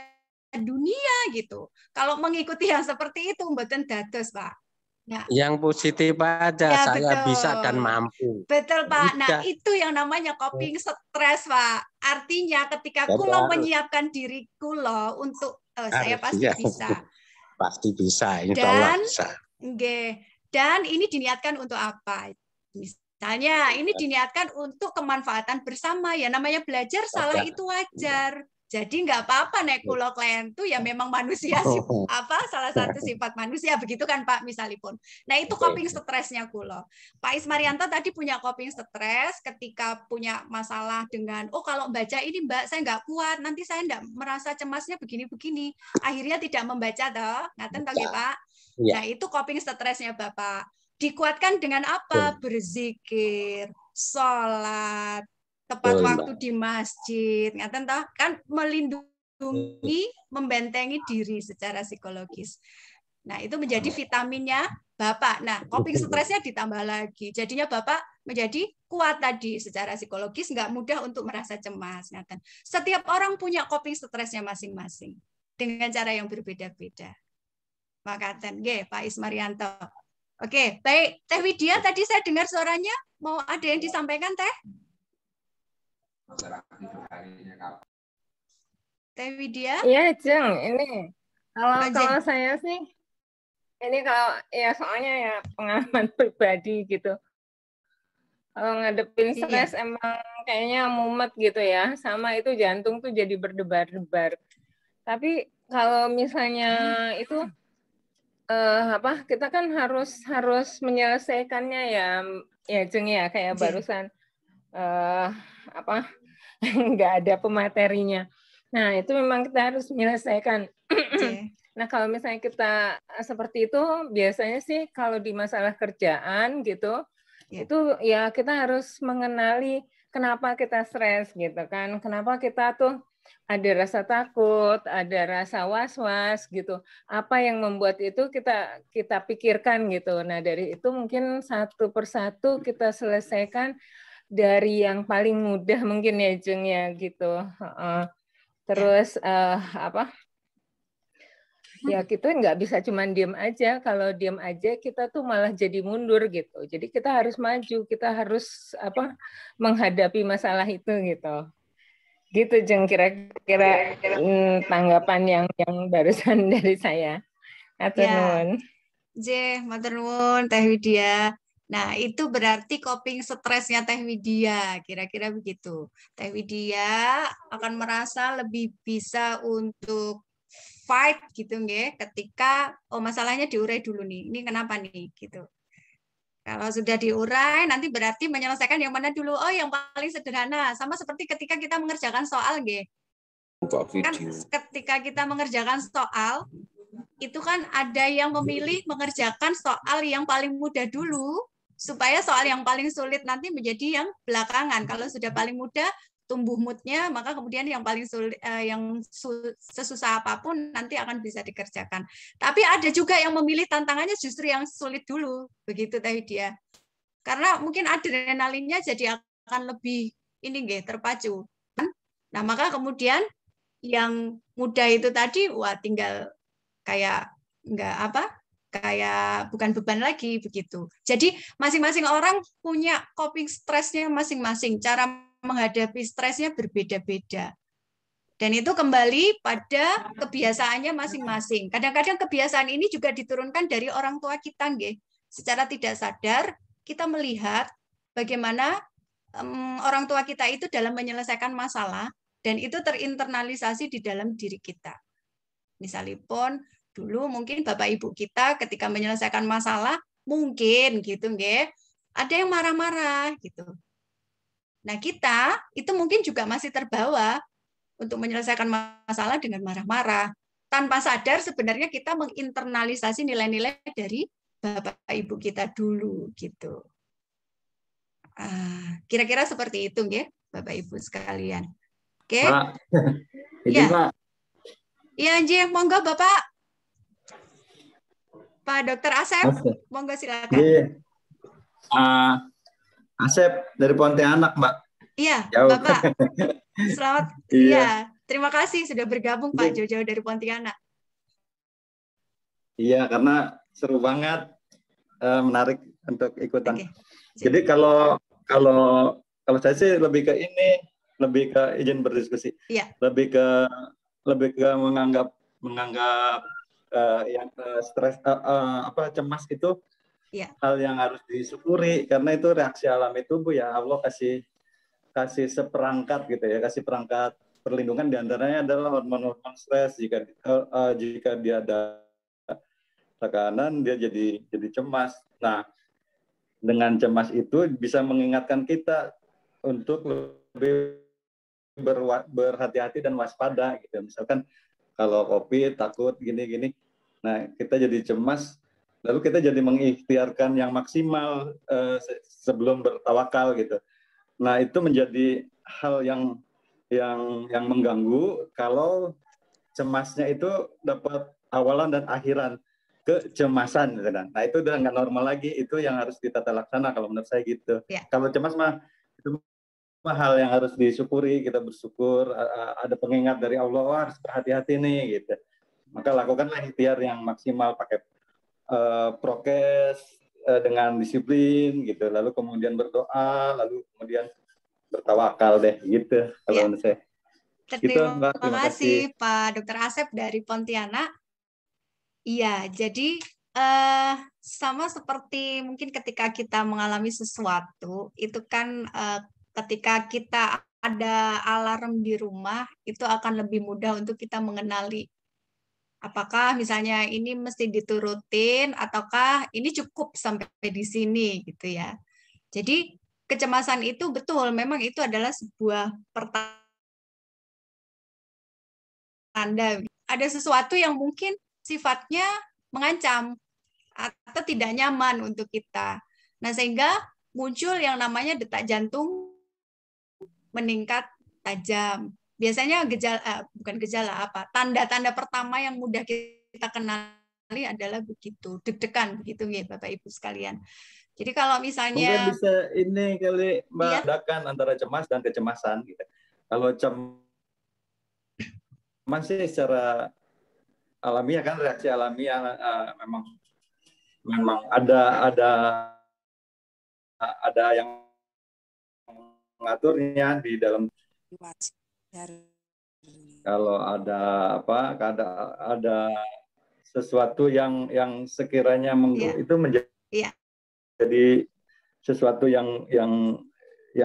dunia gitu. Kalau mengikuti yang seperti itu mboten dados, Pak. Nah, yang positif aja, ya, saya betul. Bisa dan mampu. Betul, Pak. Nah, itu yang namanya coping stres, Pak. Artinya ketika kula menyiapkan diri kula untuk saya pasti bisa. Pasti bisa, insya Allah bisa. Dan ini diniatkan untuk apa? Misalnya, ini diniatkan untuk kemanfaatan bersama. Ya, namanya belajar salah itu wajar. Jadi nggak apa-apa nek kulo klien tuh ya memang manusia salah satu sifat manusia begitu kan Pak misalipun. Nah itu coping stresnya kulo. Pak Ismarianto tadi punya coping stres ketika punya masalah dengan kalau baca ini Mbak saya nggak kuat nanti saya nggak merasa cemasnya begini-begini akhirnya tidak membaca toh ngaten toh Pak. Nah itu coping stresnya Bapak. Dikuatkan dengan apa? Berzikir, sholat, tepat waktu di masjid, ngaten toh kan melindungi, membentengi diri secara psikologis. Nah, itu menjadi vitaminnya Bapak. Nah, coping stresnya ditambah lagi. Jadinya Bapak menjadi kuat tadi secara psikologis, nggak mudah untuk merasa cemas. Ngaten. Setiap orang punya coping stresnya masing-masing dengan cara yang berbeda-beda. Makaten, nggih, Pak Ismarianto. Oke, baik. Teh Widya tadi saya dengar suaranya. Mau ada yang disampaikan, Teh? Teh Widya? Iya, Jeng. Ini kalau saya sih, ini kalau ya soalnya ya pengalaman pribadi gitu. Kalau ngadepin stres emang kayaknya mumet gitu ya, sama itu jantung tuh jadi berdebar-debar. Tapi kalau misalnya itu kita kan harus menyelesaikannya ya Jeng ya kayak barusan. Nggak ada pematerinya. Nah, itu memang kita harus menyelesaikan. Nah, kalau misalnya kita seperti itu, biasanya sih kalau di masalah kerjaan gitu, itu ya kita harus mengenali kenapa kita stres gitu kan. Kenapa kita tuh ada rasa takut, ada rasa was-was gitu. Apa yang membuat itu kita pikirkan gitu. Nah, dari itu mungkin satu persatu kita selesaikan dari yang paling mudah mungkin ya Jung ya gitu. Terus apa? Ya kita nggak bisa cuma diem aja. Kalau diem aja kita tuh malah jadi mundur gitu. Jadi kita harus maju, kita harus apa menghadapi masalah itu gitu. Gitu Jeng, kira-kira tanggapan yang barusan dari saya. Matur nuwun. Matur nuwun Teh Widya. Nah, itu berarti coping stresnya Teh Widya, kira-kira begitu. Teh Widya akan merasa lebih bisa untuk fight gitu nggih ketika masalahnya diurai dulu nih. Ini kenapa nih gitu. Kalau sudah diurai nanti berarti menyelesaikan yang mana dulu? Oh, yang paling sederhana. Sama seperti ketika kita mengerjakan soal nggih. Kan ketika kita mengerjakan soal itu kan ada yang memilih mengerjakan soal yang paling mudah dulu supaya soal yang paling sulit nanti menjadi yang belakangan. Kalau sudah paling mudah tumbuh moodnya, maka kemudian yang paling sulit, sesusah apapun nanti akan bisa dikerjakan. Tapi ada juga yang memilih tantangannya justru yang sulit dulu, begitu Teh Widya. Karena mungkin adrenalinnya jadi akan lebih ini nggih terpacu. Nah, maka kemudian yang mudah itu tadi wah tinggal kayak kayak bukan beban lagi begitu. Jadi masing-masing orang punya coping stresnya masing-masing. Cara menghadapi stresnya berbeda-beda. Dan itu kembali pada kebiasaannya masing-masing. Kadang-kadang kebiasaan ini juga diturunkan dari orang tua kita, nggih. Secara tidak sadar kita melihat bagaimana orang tua kita itu dalam menyelesaikan masalah dan itu terinternalisasi di dalam diri kita. Misalipun dulu mungkin Bapak Ibu kita ketika menyelesaikan masalah mungkin gitu nggih, ada yang marah-marah gitu. Nah, kita itu mungkin juga masih terbawa untuk menyelesaikan masalah dengan marah-marah. Tanpa sadar sebenarnya kita menginternalisasi nilai-nilai dari Bapak Ibu kita dulu gitu. Kira-kira seperti itu nggih, Bapak Ibu sekalian. Oke. Pak. Izin, Pak. Iya, Nggih, monggo Bapak. Pak Dr. Asep, monggo silakan. Asep dari Pontianak, Mbak. Iya, jauh. Bapak. Selamat. Iya, terima kasih sudah bergabung Pak jauh-jauh dari Pontianak. Iya, karena seru banget, menarik untuk ikutan. Jadi kalau saya sih lebih ke ini, lebih ke izin berdiskusi. Iya. Lebih ke menganggap yang stres cemas itu hal yang harus disyukuri karena itu reaksi alami tubuh ya. Allah kasih seperangkat gitu ya, kasih perangkat perlindungan diantaranya adalah hormon-hormon stres. Jika dia ada tekanan dia jadi cemas. Nah, dengan cemas itu bisa mengingatkan kita untuk lebih berhati-hati dan waspada gitu. Misalkan kalau COVID takut gini-gini, nah kita jadi cemas, lalu kita jadi mengikhtiarkan yang maksimal sebelum bertawakal gitu. Nah itu menjadi hal yang mengganggu kalau cemasnya itu dapat awalan dan akhiran kecemasan gitu. Nah itu udah nggak normal lagi, itu yang harus ditata laksana kalau menurut saya gitu. Kalau cemas mah itu hal yang harus disyukuri, kita bersyukur ada pengingat dari Allah, harus berhati-hati nih gitu. Maka lakukanlah ikhtiar yang maksimal, pakai prokes dengan disiplin gitu, lalu kemudian berdoa, lalu kemudian bertawakal deh gitu kalau menurut saya. Terima kasih Pak Dr. Asep dari Pontianak. Iya, jadi sama seperti mungkin ketika kita mengalami sesuatu, itu kan ketika kita ada alarm di rumah, itu akan lebih mudah untuk kita mengenali apakah misalnya ini mesti diturutin ataukah ini cukup sampai di sini gitu ya. Jadi kecemasan itu betul, memang itu adalah sebuah pertanda. Ada sesuatu yang mungkin sifatnya mengancam atau tidak nyaman untuk kita. Nah, sehingga muncul yang namanya detak jantung meningkat tajam. biasanya bukan gejala apa, tanda-tanda pertama yang mudah kita kenali adalah begitu, deg-degan begitu ya Bapak Ibu sekalian. Jadi kalau misalnya mungkin bisa ini kali Mbak, iya, bedakan antara cemas dan kecemasan gitu. Kalau cemas sih secara alamiah kan, reaksi alamiah, memang ada yang mengaturnya di dalam. Kalau ada ada sesuatu yang sekiranya itu menjadi sesuatu yang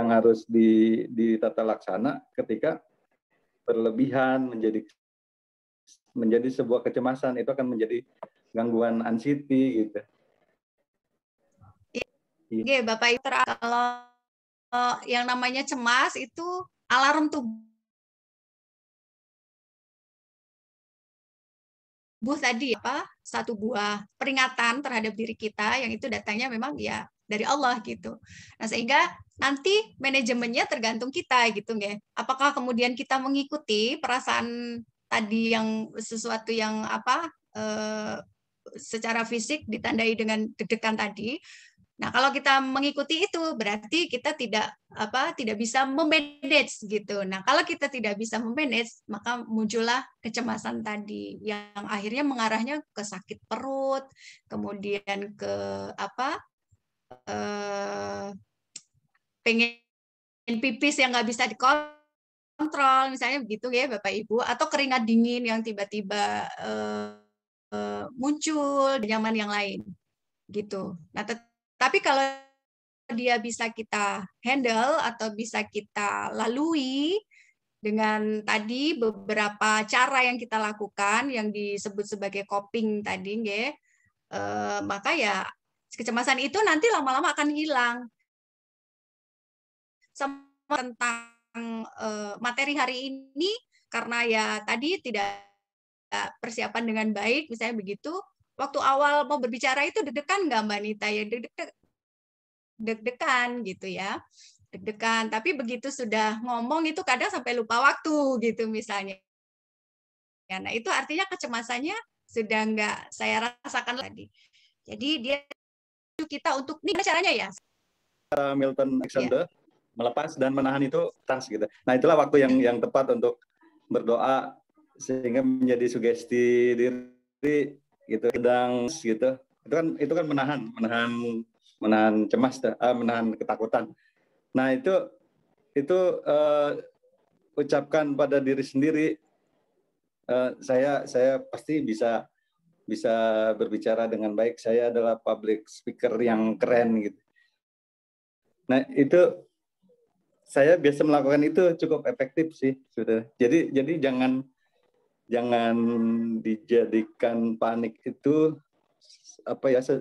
harus ditata laksana. Ketika berlebihan menjadi sebuah kecemasan, itu akan menjadi gangguan anxiety gitu. Iya, Bapak Ibu, kalau yang namanya cemas itu alarm tubuh tadi satu buah peringatan terhadap diri kita yang itu datangnya memang ya dari Allah gitu. Nah, sehingga nanti manajemennya tergantung kita gitu nggih. Apakah kemudian kita mengikuti perasaan tadi yang sesuatu yang secara fisik ditandai dengan deg-degan tadi. Nah, kalau kita mengikuti itu berarti kita tidak bisa memanage gitu. Nah, kalau kita tidak bisa memanage, maka muncullah kecemasan tadi yang akhirnya mengarahnya ke sakit perut, kemudian ke pengen pipis yang nggak bisa dikontrol, misalnya begitu ya Bapak Ibu, atau keringat dingin yang tiba-tiba muncul di zaman yang lain gitu. Nah, tapi kalau dia bisa kita handle atau bisa kita lalui dengan tadi beberapa cara yang kita lakukan yang disebut sebagai coping tadi, maka ya kecemasan itu nanti lama-lama akan hilang. Sama tentang materi hari ini, karena ya tadi tidak persiapan dengan baik, misalnya begitu. Waktu awal mau berbicara itu deg-degan nggak Mbak Nita ya? Deg-degan gitu ya, deg-degan. Tapi begitu sudah ngomong itu kadang sampai lupa waktu gitu misalnya. Ya, nah itu artinya kecemasannya sudah nggak saya rasakan tadi. Jadi dia kita untuk ini caranya ya. Milton Alexander melepas dan menahan itu trans gitu. Nah itulah waktu yang tepat untuk berdoa sehingga menjadi sugesti diri gitu, sedang gitu. Itu kan menahan cemas, menahan ketakutan. Nah itu ucapkan pada diri sendiri, saya pasti bisa berbicara dengan baik. Saya adalah public speaker yang keren gitu. Nah itu saya biasa melakukan itu cukup efektif sih, sudah. Jadi jangan dijadikan panik itu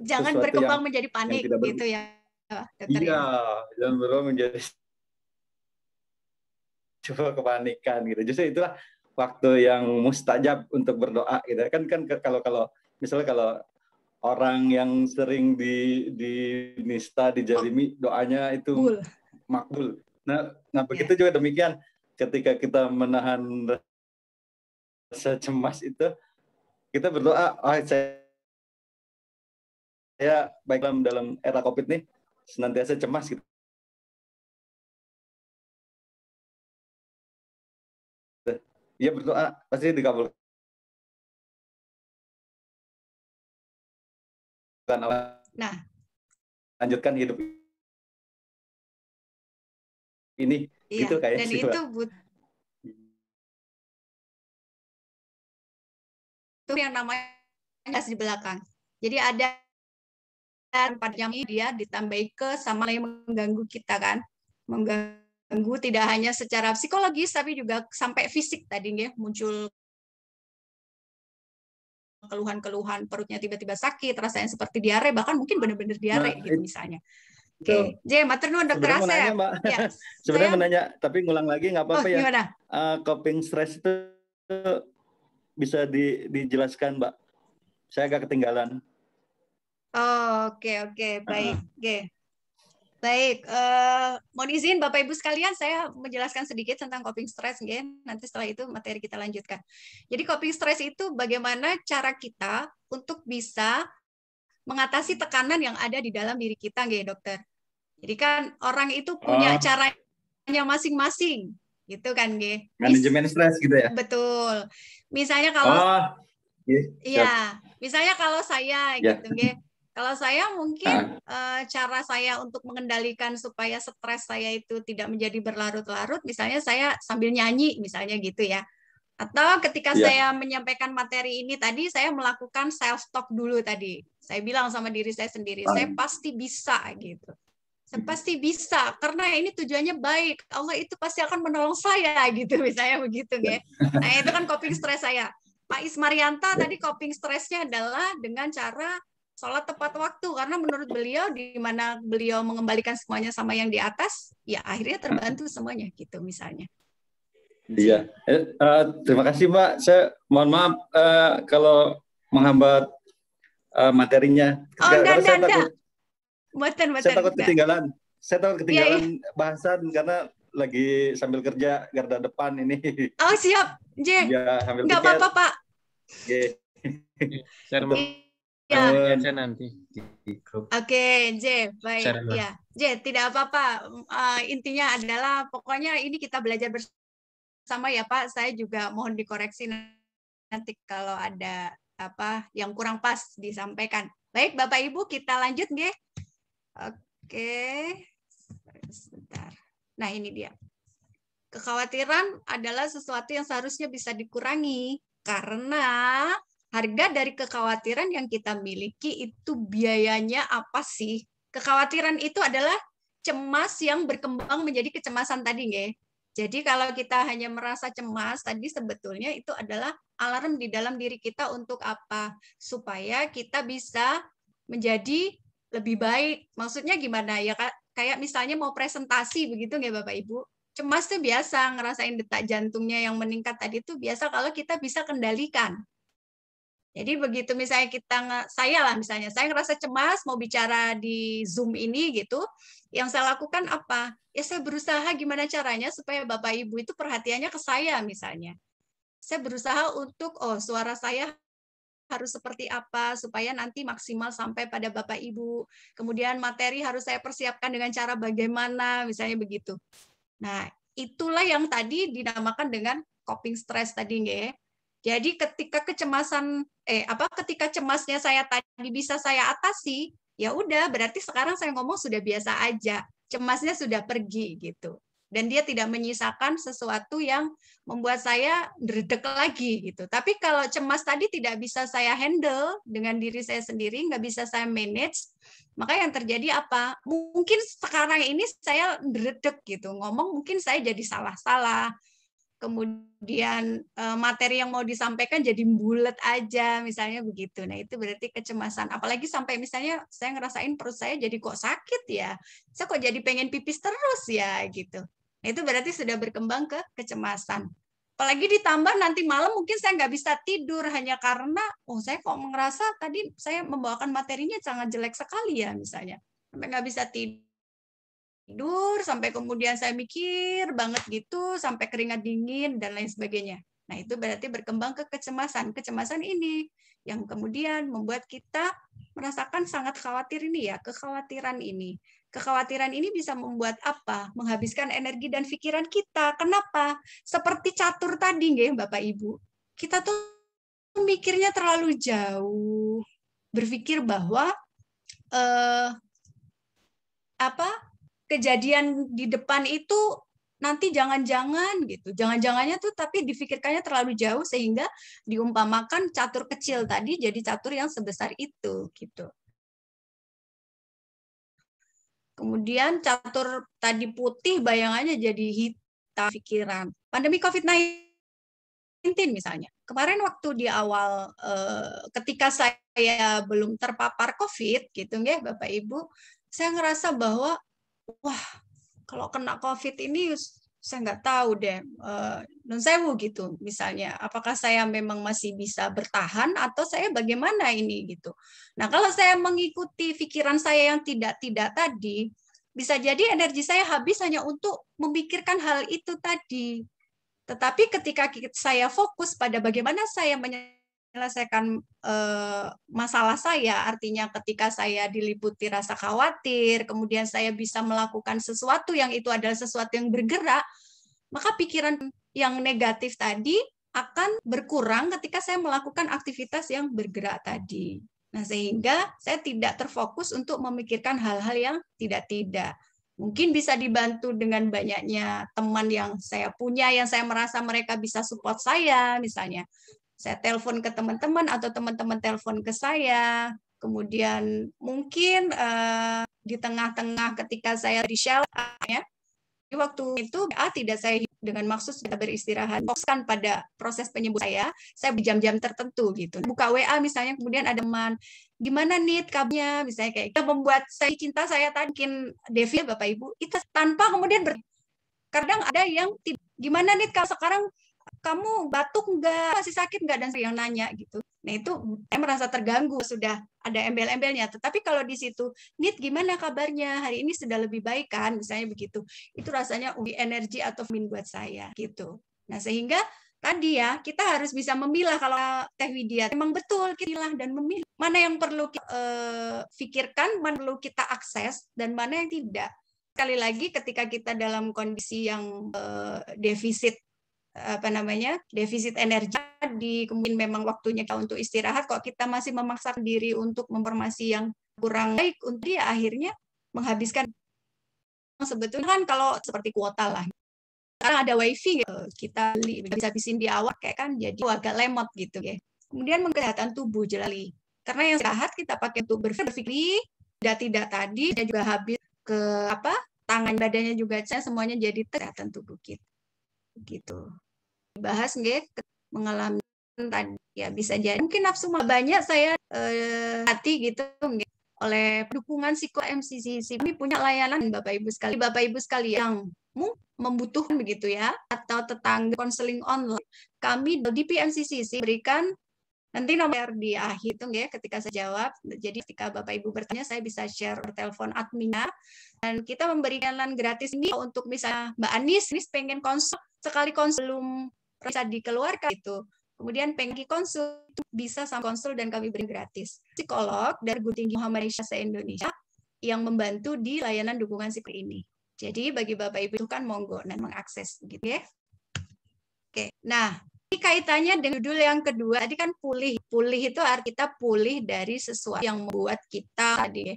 jangan berkembang menjadi panik gitu ya, dokter. Iya, jangan berkembang menjadi coba kepanikan gitu. Justru itulah waktu yang mustajab untuk berdoa gitu. Kan kalau misalnya kalau orang yang sering dinista, dijalimi, doanya itu makbul. Nah begitu juga demikian ketika kita menahan rasa cemas itu, kita berdoa, saya baik dalam era COVID nih senantiasa cemas gitu. Iya berdoa pasti dikabulkan. Nah, lanjutkan hidup ini gitu kayaknya. Dan itu yang namanya di belakang. Jadi ada padanya dia ditambahi ke sama yang mengganggu kita kan, mengganggu tidak hanya secara psikologis tapi juga sampai fisik tadi ya, muncul keluhan-keluhan perutnya tiba-tiba sakit, rasanya seperti diare, bahkan mungkin benar-benar diare gitu misalnya. Oke, matur nuwun Dokter Asep. Ya, sebenarnya menanya, tapi ngulang lagi nggak apa-apa ya. Gimana? Coping stress itu bisa dijelaskan, Mbak. Saya agak ketinggalan. Oke, baik. Baik, mohon izin Bapak Ibu sekalian, saya menjelaskan sedikit tentang coping stress, nggih. Nanti setelah itu materi kita lanjutkan. Jadi coping stress itu bagaimana cara kita untuk bisa mengatasi tekanan yang ada di dalam diri kita, nggih, dokter. Jadi kan orang itu punya caranya masing-masing, gitu kan, nggih. Manajemen stres gitu ya? Betul. Misalnya kalau iya, misalnya kalau saya gitu, nggih. Kalau saya mungkin cara saya untuk mengendalikan supaya stres saya itu tidak menjadi berlarut-larut, misalnya saya sambil nyanyi, misalnya gitu ya. Atau ketika saya menyampaikan materi ini tadi, saya melakukan self-talk dulu tadi. Saya bilang sama diri saya sendiri, saya pasti bisa gitu. Saya pasti bisa, karena ini tujuannya baik. Allah itu pasti akan menolong saya gitu, misalnya begitu, nggih. Nah, itu kan coping stres saya. Pak Ismarianta tadi coping stresnya adalah dengan cara sholat tepat waktu, karena menurut beliau di mana beliau mengembalikan semuanya sama yang di atas, ya akhirnya terbantu semuanya gitu misalnya. Iya, terima kasih Mbak. Saya mohon maaf kalau menghambat materinya. Oh, enggak. Saya takut ketinggalan. Saya takut ketinggalan bahasan karena lagi sambil kerja garda depan ini. Oh siap, J. Ya, nggak apa-apa Pak. Ya, nanti di grup. Oke, J, baik. Ya, J, tidak apa-apa. Intinya adalah pokoknya ini kita belajar bersama ya Pak. Saya juga mohon dikoreksi nanti kalau ada apa yang kurang pas disampaikan. Baik, Bapak Ibu, kita lanjut, nggih. Oke. Sebentar. Nah, ini dia. Kekhawatiran adalah sesuatu yang seharusnya bisa dikurangi karena harga dari kekhawatiran yang kita miliki itu biayanya apa sih? Kekhawatiran itu adalah cemas yang berkembang menjadi kecemasan tadi, nggih. Jadi kalau kita hanya merasa cemas tadi sebetulnya itu adalah alarm di dalam diri kita untuk apa? Supaya kita bisa menjadi lebih baik. Maksudnya gimana ya? Kayak misalnya mau presentasi begitu nggih Bapak Ibu? Cemas tuh biasa, ngerasain detak jantungnya yang meningkat tadi tuh biasa kalau kita bisa kendalikan. Jadi begitu misalnya saya ngerasa cemas mau bicara di Zoom ini gitu, yang saya lakukan apa? Ya saya berusaha gimana caranya supaya Bapak Ibu itu perhatiannya ke saya misalnya. Saya berusaha untuk suara saya harus seperti apa supaya nanti maksimal sampai pada Bapak Ibu. Kemudian materi harus saya persiapkan dengan cara bagaimana misalnya begitu. Nah, itulah yang tadi dinamakan dengan coping stress tadi nggih. Jadi ketika ketika cemasnya saya tadi bisa saya atasi, ya udah berarti sekarang saya ngomong sudah biasa aja. Cemasnya sudah pergi gitu. Dan dia tidak menyisakan sesuatu yang membuat saya dredeg lagi gitu. Tapi kalau cemas tadi tidak bisa saya handle dengan diri saya sendiri, nggak bisa saya manage, maka yang terjadi apa? Mungkin sekarang ini saya dredeg gitu, ngomong mungkin saya jadi salah-salah. Kemudian materi yang mau disampaikan jadi bulat aja, misalnya begitu. Nah, itu berarti kecemasan. Apalagi sampai misalnya saya ngerasain perut saya jadi kok sakit ya, saya kok jadi pengen pipis terus ya, gitu. Nah, itu berarti sudah berkembang ke kecemasan. Apalagi ditambah nanti malam mungkin saya nggak bisa tidur hanya karena, saya kok ngerasa tadi saya membawakan materinya sangat jelek sekali ya, misalnya. Sampai nggak bisa tidur, sampai kemudian saya mikir banget gitu, sampai keringat dingin, dan lain sebagainya. Nah, itu berarti berkembang ke kecemasan. Kecemasan ini yang kemudian membuat kita merasakan sangat khawatir ini ya, kekhawatiran ini. Kekhawatiran ini bisa membuat apa? Menghabiskan energi dan pikiran kita. Kenapa? Seperti catur tadi, nggih, Bapak Ibu. Kita tuh mikirnya terlalu jauh. Berpikir bahwa kejadian di depan itu nanti jangan-jangan gitu. Jangan-jangannya tuh tapi difikirkannya terlalu jauh sehingga diumpamakan catur kecil tadi jadi catur yang sebesar itu gitu. Kemudian catur tadi putih bayangannya jadi hitam pikiran. Pandemi COVID-19 misalnya. Kemarin waktu di awal ketika saya belum terpapar COVID gitu nggih Bapak Ibu, saya ngerasa bahwa wah, kalau kena COVID ini saya nggak tahu deh, nun sewu gitu misalnya, apakah saya memang masih bisa bertahan atau saya bagaimana ini gitu. Nah, kalau saya mengikuti pikiran saya yang tidak tadi, bisa jadi energi saya habis hanya untuk memikirkan hal itu tadi. Tetapi ketika saya fokus pada bagaimana saya menyelesaikan masalah saya, artinya ketika saya diliputi rasa khawatir, kemudian saya bisa melakukan sesuatu yang itu adalah sesuatu yang bergerak, maka pikiran yang negatif tadi akan berkurang ketika saya melakukan aktivitas yang bergerak tadi. Nah, sehingga saya tidak terfokus untuk memikirkan hal-hal yang tidak-tidak. Mungkin bisa dibantu dengan banyaknya teman yang saya punya, yang saya merasa mereka bisa support saya, misalnya. Saya telepon ke teman-teman atau teman-teman telepon ke saya. Kemudian mungkin di tengah-tengah ketika saya di shelter, ya, waktu itu tidak saya dengan maksud sudah beristirahat, fokuskan pada proses penyembuhan saya jam-jam tertentu gitu. Buka WA misalnya, kemudian ada teman, gimana nih kabarnya, misalnya kayak itu membuat saya cinta saya tankin Devi, Bapak Ibu, itu tanpa kemudian kadang ada yang gimana nih kalau sekarang kamu batuk enggak, masih sakit enggak, dan yang nanya gitu. Nah itu saya merasa terganggu, sudah ada embel-embelnya. Tetapi kalau di situ, Nit gimana kabarnya, hari ini sudah lebih baik kan, misalnya begitu. Itu rasanya energi atau vitamin buat saya gitu. Nah sehingga tadi ya kita harus bisa memilah. Kalau Teh Widya memang betul kita milah dan memilih mana yang perlu kita pikirkan, mana perlu kita akses, dan mana yang tidak. Sekali lagi ketika kita dalam kondisi yang defisit defisit energi, kemudian memang waktunya kita untuk istirahat, kok kita masih memaksakan diri untuk mempermasi yang kurang baik, untuk dia akhirnya menghabiskan. Sebetulnya kan kalau seperti kuota lah, sekarang ada wifi gitu, kita beli bisa habisin di awal kayak kan, jadi agak lemot gitu ya. Kemudian kesehatan tubuh jelali, karena yang istirahat kita pakai untuk berpikir, tidak tadi, dan juga habis ke tangan badannya juga, semuanya jadi kesehatan tubuh kita gitu. Bahas nggih mengalami tadi ya, bisa jadi mungkin nafsu banyak saya hati gitu nggih, oleh dukungan psiko MCCC. Kami punya layanan Bapak Ibu sekali yang membutuhkan begitu ya, atau tetangga konseling online. Kami di PMCCC berikan nanti nomor di akhir itu nggih ketika saya jawab. Jadi ketika Bapak Ibu bertanya, saya bisa share telepon adminnya, dan kita memberikan layanan gratis ini untuk misalnya Mbak Anis pengen konsul, sekali konsul belum bisa dikeluarkan itu, kemudian pengen konsul bisa sama konsul dan kami beri gratis. Psikolog dari Perguruan Tinggi Muhammadiyah se-Indonesia yang membantu di layanan dukungan psikologi ini. Jadi bagi Bapak Ibu kan monggo dan mengakses gitu ya. Oke. Nah, ini kaitannya dengan judul yang kedua tadi kan pulih. Pulih itu arti kita pulih dari sesuatu yang membuat kita tadi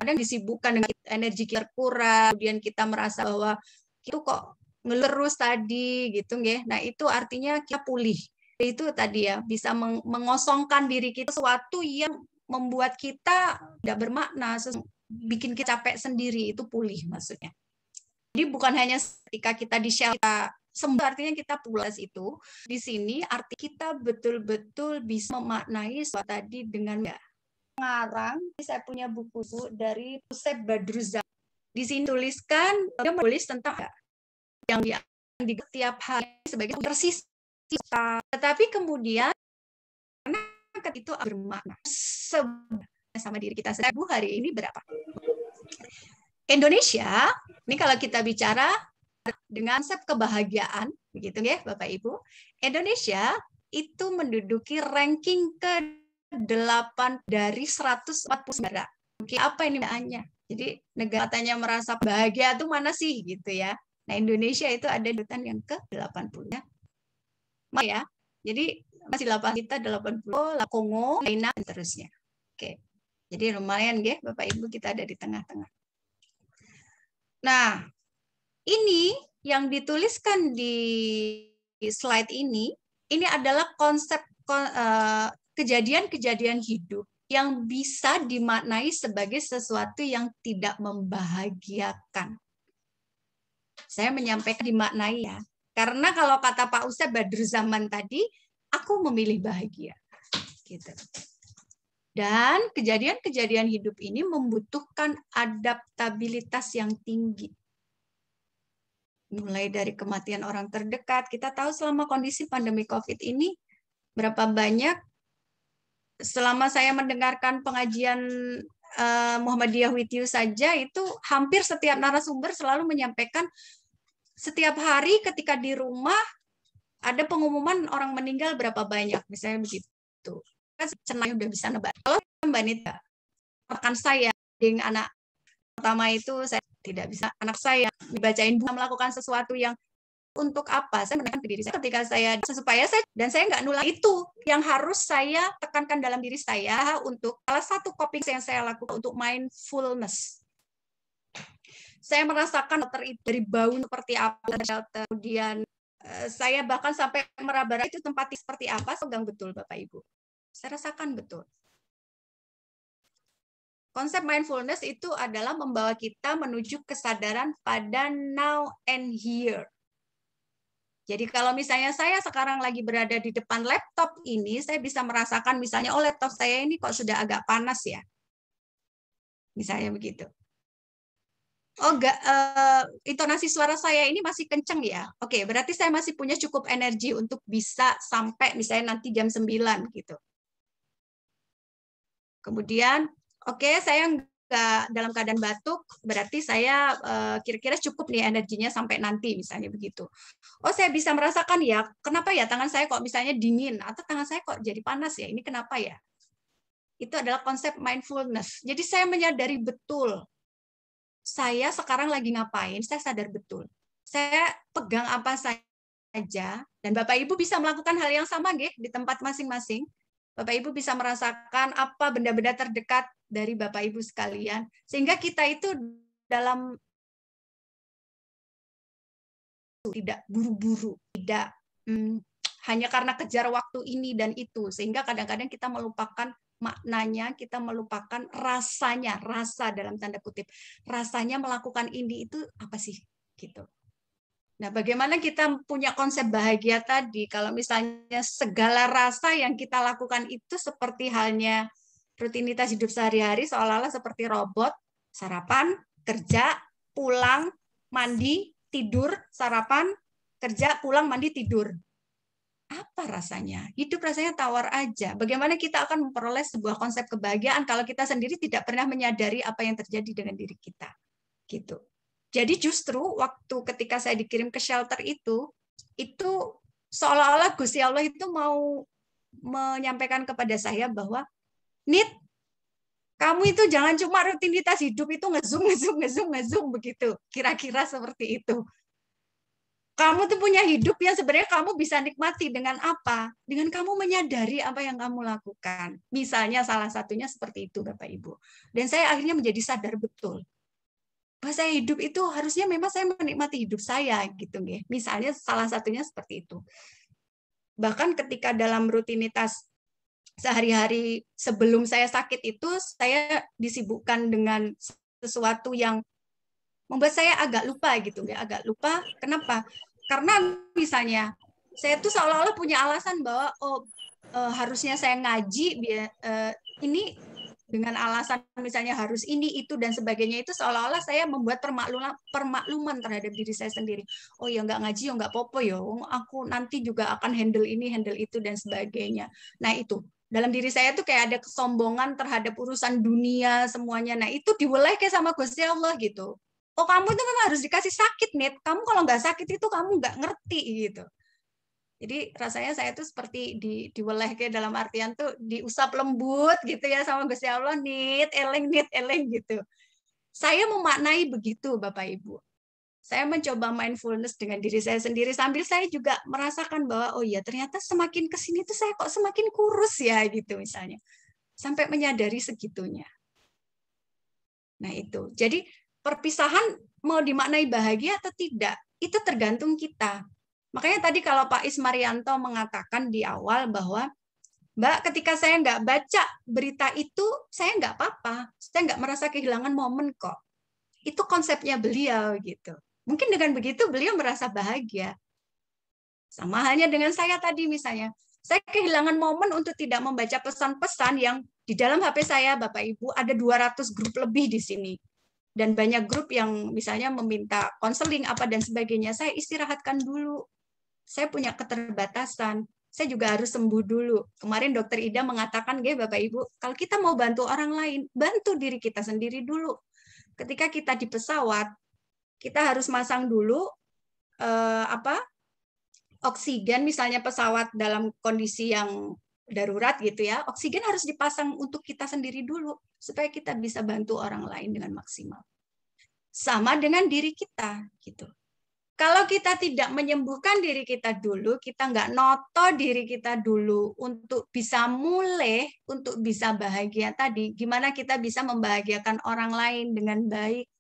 kadang disibukkan dengan energi kita kurang, kemudian kita merasa bahwa itu kok ngelerus tadi gitu nggih. Nah, itu artinya kita pulih. Itu tadi ya, bisa mengosongkan diri kita sesuatu yang membuat kita tidak bermakna, bikin kita capek sendiri, itu pulih maksudnya. Jadi bukan hanya ketika kita di shelter sembuh, artinya kita pulas itu. Di sini arti kita betul-betul bisa memaknai sesuatu tadi dengan ngarang. Saya punya buku dari Usep Badruzzaman. Di sini tuliskan, dia menulis tentang yang di setiap hari sebagai tersisa, tetapi kemudian karena itu bermakna sama diri kita sendiri. Hari ini berapa? Indonesia ini kalau kita bicara dengan konsep kebahagiaan begitu ya Bapak Ibu, Indonesia itu menduduki ranking ke-8 dari 140 negara. Oke, apa ini namanya? Jadi negara katanya merasa bahagia itu mana sih gitu ya. Nah, Indonesia itu ada di urutan yang ke-80 ya. Jadi masih 8 kita 80, Kongo, China dan terusnya. Oke. Jadi lumayan ya Bapak Ibu, kita ada di tengah-tengah. Nah, ini yang dituliskan di slide ini adalah konsep kejadian-kejadian hidup yang bisa dimaknai sebagai sesuatu yang tidak membahagiakan. Saya menyampaikan dimaknai ya. Karena kalau kata Pak Usep Badruzzaman tadi, aku memilih bahagia. Gitu. Dan kejadian-kejadian hidup ini membutuhkan adaptabilitas yang tinggi. Mulai dari kematian orang terdekat, kita tahu selama kondisi pandemi COVID ini, berapa banyak selama saya mendengarkan pengajian Muhammadiyah with You saja itu hampir setiap narasumber selalu menyampaikan setiap hari ketika di rumah ada pengumuman orang meninggal berapa banyak, misalnya begitu. Cenaynya udah bisa nebak. Kalau Mbak Nita, rekan saya, dengan anak pertama itu saya tidak bisa, anak saya dibacain buku melakukan sesuatu yang untuk apa? Saya menekan ke diri saya ketika saya supaya saya dan saya nggak nular itu yang harus saya tekankan dalam diri saya untuk salah satu coping yang saya lakukan untuk mindfulness. Saya merasakan dari bau seperti apa, kemudian saya bahkan sampai meraba itu tempat seperti apa, sedang betul Bapak Ibu. Saya rasakan betul. Konsep mindfulness itu adalah membawa kita menuju kesadaran pada now and here. Jadi kalau misalnya saya sekarang lagi berada di depan laptop ini, saya bisa merasakan misalnya, oh laptop saya ini kok sudah agak panas ya. Misalnya begitu. Oh enggak, intonasi suara saya ini masih kenceng ya. Oke, berarti saya masih punya cukup energi untuk bisa sampai misalnya nanti jam 9 gitu. Kemudian, oke, saya nggak dalam keadaan batuk, berarti saya kira-kira cukup nih energinya sampai nanti, misalnya begitu. Oh, saya bisa merasakan ya, kenapa ya tangan saya kok misalnya dingin, atau tangan saya kok jadi panas ya, ini kenapa ya? Itu adalah konsep mindfulness. Jadi saya menyadari betul, saya sekarang lagi ngapain, saya sadar betul. Saya pegang apa saja, dan Bapak Ibu bisa melakukan hal yang sama nggih, di tempat masing-masing. Bapak Ibu bisa merasakan apa benda-benda terdekat dari Bapak Ibu sekalian, sehingga kita itu dalam tidak buru-buru, tidak hanya karena kejar waktu ini dan itu, sehingga kadang-kadang kita melupakan maknanya, kita melupakan rasanya, rasa dalam tanda kutip, rasanya melakukan ini itu apa sih, gitu. Nah, bagaimana kita punya konsep bahagia tadi, kalau misalnya segala rasa yang kita lakukan itu seperti halnya rutinitas hidup sehari-hari, seolah-olah seperti robot, sarapan, kerja, pulang, mandi, tidur, sarapan, kerja, pulang, mandi, tidur. Apa rasanya? Hidup rasanya tawar aja. Bagaimana kita akan memperoleh sebuah konsep kebahagiaan kalau kita sendiri tidak pernah menyadari apa yang terjadi dengan diri kita. Gitu. Jadi justru waktu ketika saya dikirim ke shelter itu seolah-olah Gusti Allah itu mau menyampaikan kepada saya bahwa, Nit, kamu itu jangan cuma rutinitas hidup itu ngezoom begitu. Kira-kira seperti itu. Kamu tuh punya hidup yang sebenarnya kamu bisa nikmati dengan apa? Dengan kamu menyadari apa yang kamu lakukan. Misalnya salah satunya seperti itu Bapak Ibu. Dan saya akhirnya menjadi sadar betul. Bahwa saya hidup itu harusnya memang saya menikmati hidup saya gitu nggih. Misalnya salah satunya seperti itu. Bahkan ketika dalam rutinitas sehari-hari sebelum saya sakit itu saya disibukkan dengan sesuatu yang membuat saya agak lupa gitu nggih, agak lupa. Kenapa? Karena misalnya saya tuh seolah-olah punya alasan bahwa harusnya saya ngaji ini dengan alasan misalnya harus ini, itu, dan sebagainya, itu seolah-olah saya membuat permakluman terhadap diri saya sendiri. Oh ya nggak ngaji, ya nggak apa-apa ya, aku nanti juga akan handle ini, handle itu, dan sebagainya. Nah itu, dalam diri saya tuh kayak ada kesombongan terhadap urusan dunia semuanya. Nah itu diwelehke sama Gusti Allah gitu. Oh kamu itu memang harus dikasih sakit, Nit. Kamu kalau nggak sakit itu kamu nggak ngerti gitu. Jadi rasanya saya tuh seperti diwelehke dalam artian tuh diusap lembut gitu ya sama Gusti Allah, Nit, eleng gitu. Saya memaknai begitu Bapak Ibu. Saya mencoba mindfulness dengan diri saya sendiri sambil saya juga merasakan bahwa oh iya ternyata semakin kesini tuh saya kok semakin kurus ya gitu misalnya. Sampai menyadari segitunya. Nah itu. Jadi perpisahan mau dimaknai bahagia atau tidak, itu tergantung kita. Makanya tadi kalau Pak Ismarianto mengatakan di awal bahwa, Mbak, ketika saya nggak baca berita itu, saya nggak apa-apa. Saya nggak merasa kehilangan momen kok. Itu konsepnya beliau gitu. Mungkin dengan begitu beliau merasa bahagia. Sama halnya dengan saya tadi misalnya. Saya kehilangan momen untuk tidak membaca pesan-pesan yang di dalam HP saya, Bapak Ibu, ada 200 grup lebih di sini. Dan banyak grup yang misalnya meminta konseling apa dan sebagainya. Saya istirahatkan dulu. Saya punya keterbatasan. saya juga harus sembuh dulu. Kemarin Dokter Ida mengatakan, Bapak Ibu, kalau kita mau bantu orang lain, bantu diri kita sendiri dulu. Ketika kita di pesawat, kita harus masang dulu oksigen, misalnya pesawat dalam kondisi yang darurat gitu ya, oksigen harus dipasang untuk kita sendiri dulu supaya kita bisa bantu orang lain dengan maksimal. Sama dengan diri kita gitu. Kalau kita tidak menyembuhkan diri kita dulu, kita nggak noto diri kita dulu untuk bisa mulai, untuk bisa bahagia tadi, gimana kita bisa membahagiakan orang lain dengan baik.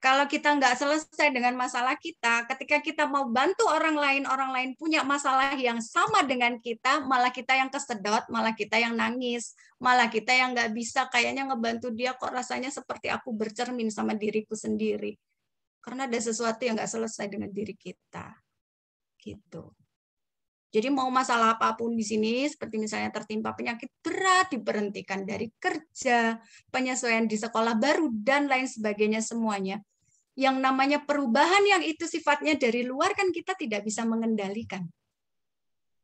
Kalau kita nggak selesai dengan masalah kita, ketika kita mau bantu orang lain punya masalah yang sama dengan kita, malah kita yang kesedot, malah kita yang nangis, malah kita yang nggak bisa kayaknya ngebantu dia, kok rasanya seperti aku bercermin sama diriku sendiri. Karena ada sesuatu yang nggak selesai dengan diri kita. Gitu. Jadi mau masalah apapun di sini, seperti misalnya tertimpa penyakit berat, diberhentikan dari kerja, penyesuaian di sekolah baru, dan lain sebagainya semuanya. Yang namanya perubahan yang itu sifatnya dari luar kan kita tidak bisa mengendalikan.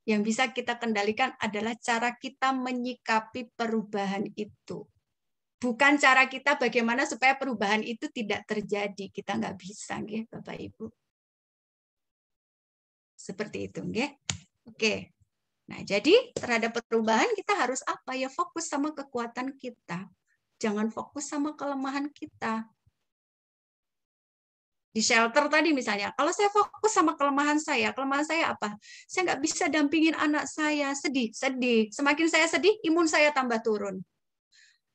Yang bisa kita kendalikan adalah cara kita menyikapi perubahan itu. Bukan cara kita bagaimana supaya perubahan itu tidak terjadi. Kita nggak bisa, Bapak Ibu. Seperti itu, Oke. Nah, jadi terhadap perubahan kita harus apa? Ya fokus sama kekuatan kita. Jangan fokus sama kelemahan kita. Di shelter tadi misalnya, kalau saya fokus sama kelemahan saya apa? Saya nggak bisa dampingin anak saya, sedih. Semakin saya sedih, imun saya tambah turun.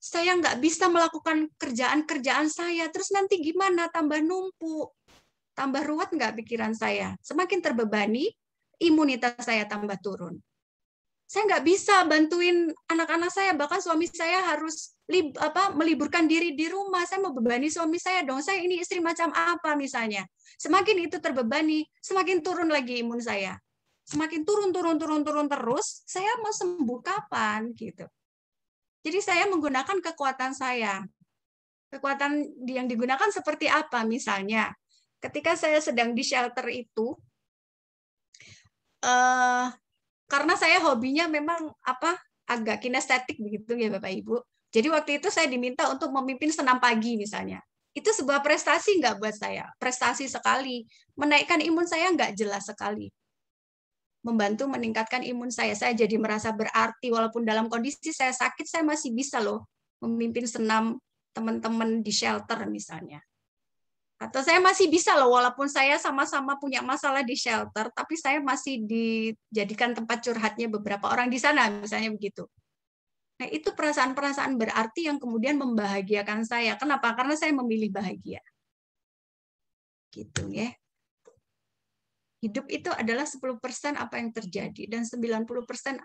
Saya nggak bisa melakukan kerjaan-kerjaan saya, terus nanti gimana? Tambah numpuk, tambah ruwet nggak pikiran saya? Semakin terbebani, imunitas saya tambah turun. Saya nggak bisa bantuin anak-anak saya, bahkan suami saya harus meliburkan diri di rumah. Saya mau bebani suami saya dong. Saya ini istri macam apa misalnya? Semakin itu terbebani, semakin turun lagi imun saya. Semakin turun terus, saya mau sembuh kapan gitu. Jadi saya menggunakan kekuatan saya. Kekuatan yang digunakan seperti apa misalnya? Ketika saya sedang di shelter itu, karena saya hobinya memang agak kinestetik begitu ya Bapak Ibu. Jadi waktu itu saya diminta untuk memimpin senam pagi misalnya. Itu sebuah prestasi nggak buat saya? Prestasi sekali. Menaikkan imun saya nggak jelas sekali. Membantu meningkatkan imun saya. Saya jadi merasa berarti walaupun dalam kondisi saya sakit, saya masih bisa loh memimpin senam teman-teman di shelter misalnya. Atau saya masih bisa loh, walaupun saya sama-sama punya masalah di shelter, tapi saya masih dijadikan tempat curhatnya beberapa orang di sana, misalnya begitu. Nah, itu perasaan-perasaan berarti yang kemudian membahagiakan saya. Kenapa? Karena saya memilih bahagia. Gitu ya. Hidup itu adalah 10% apa yang terjadi, dan 90%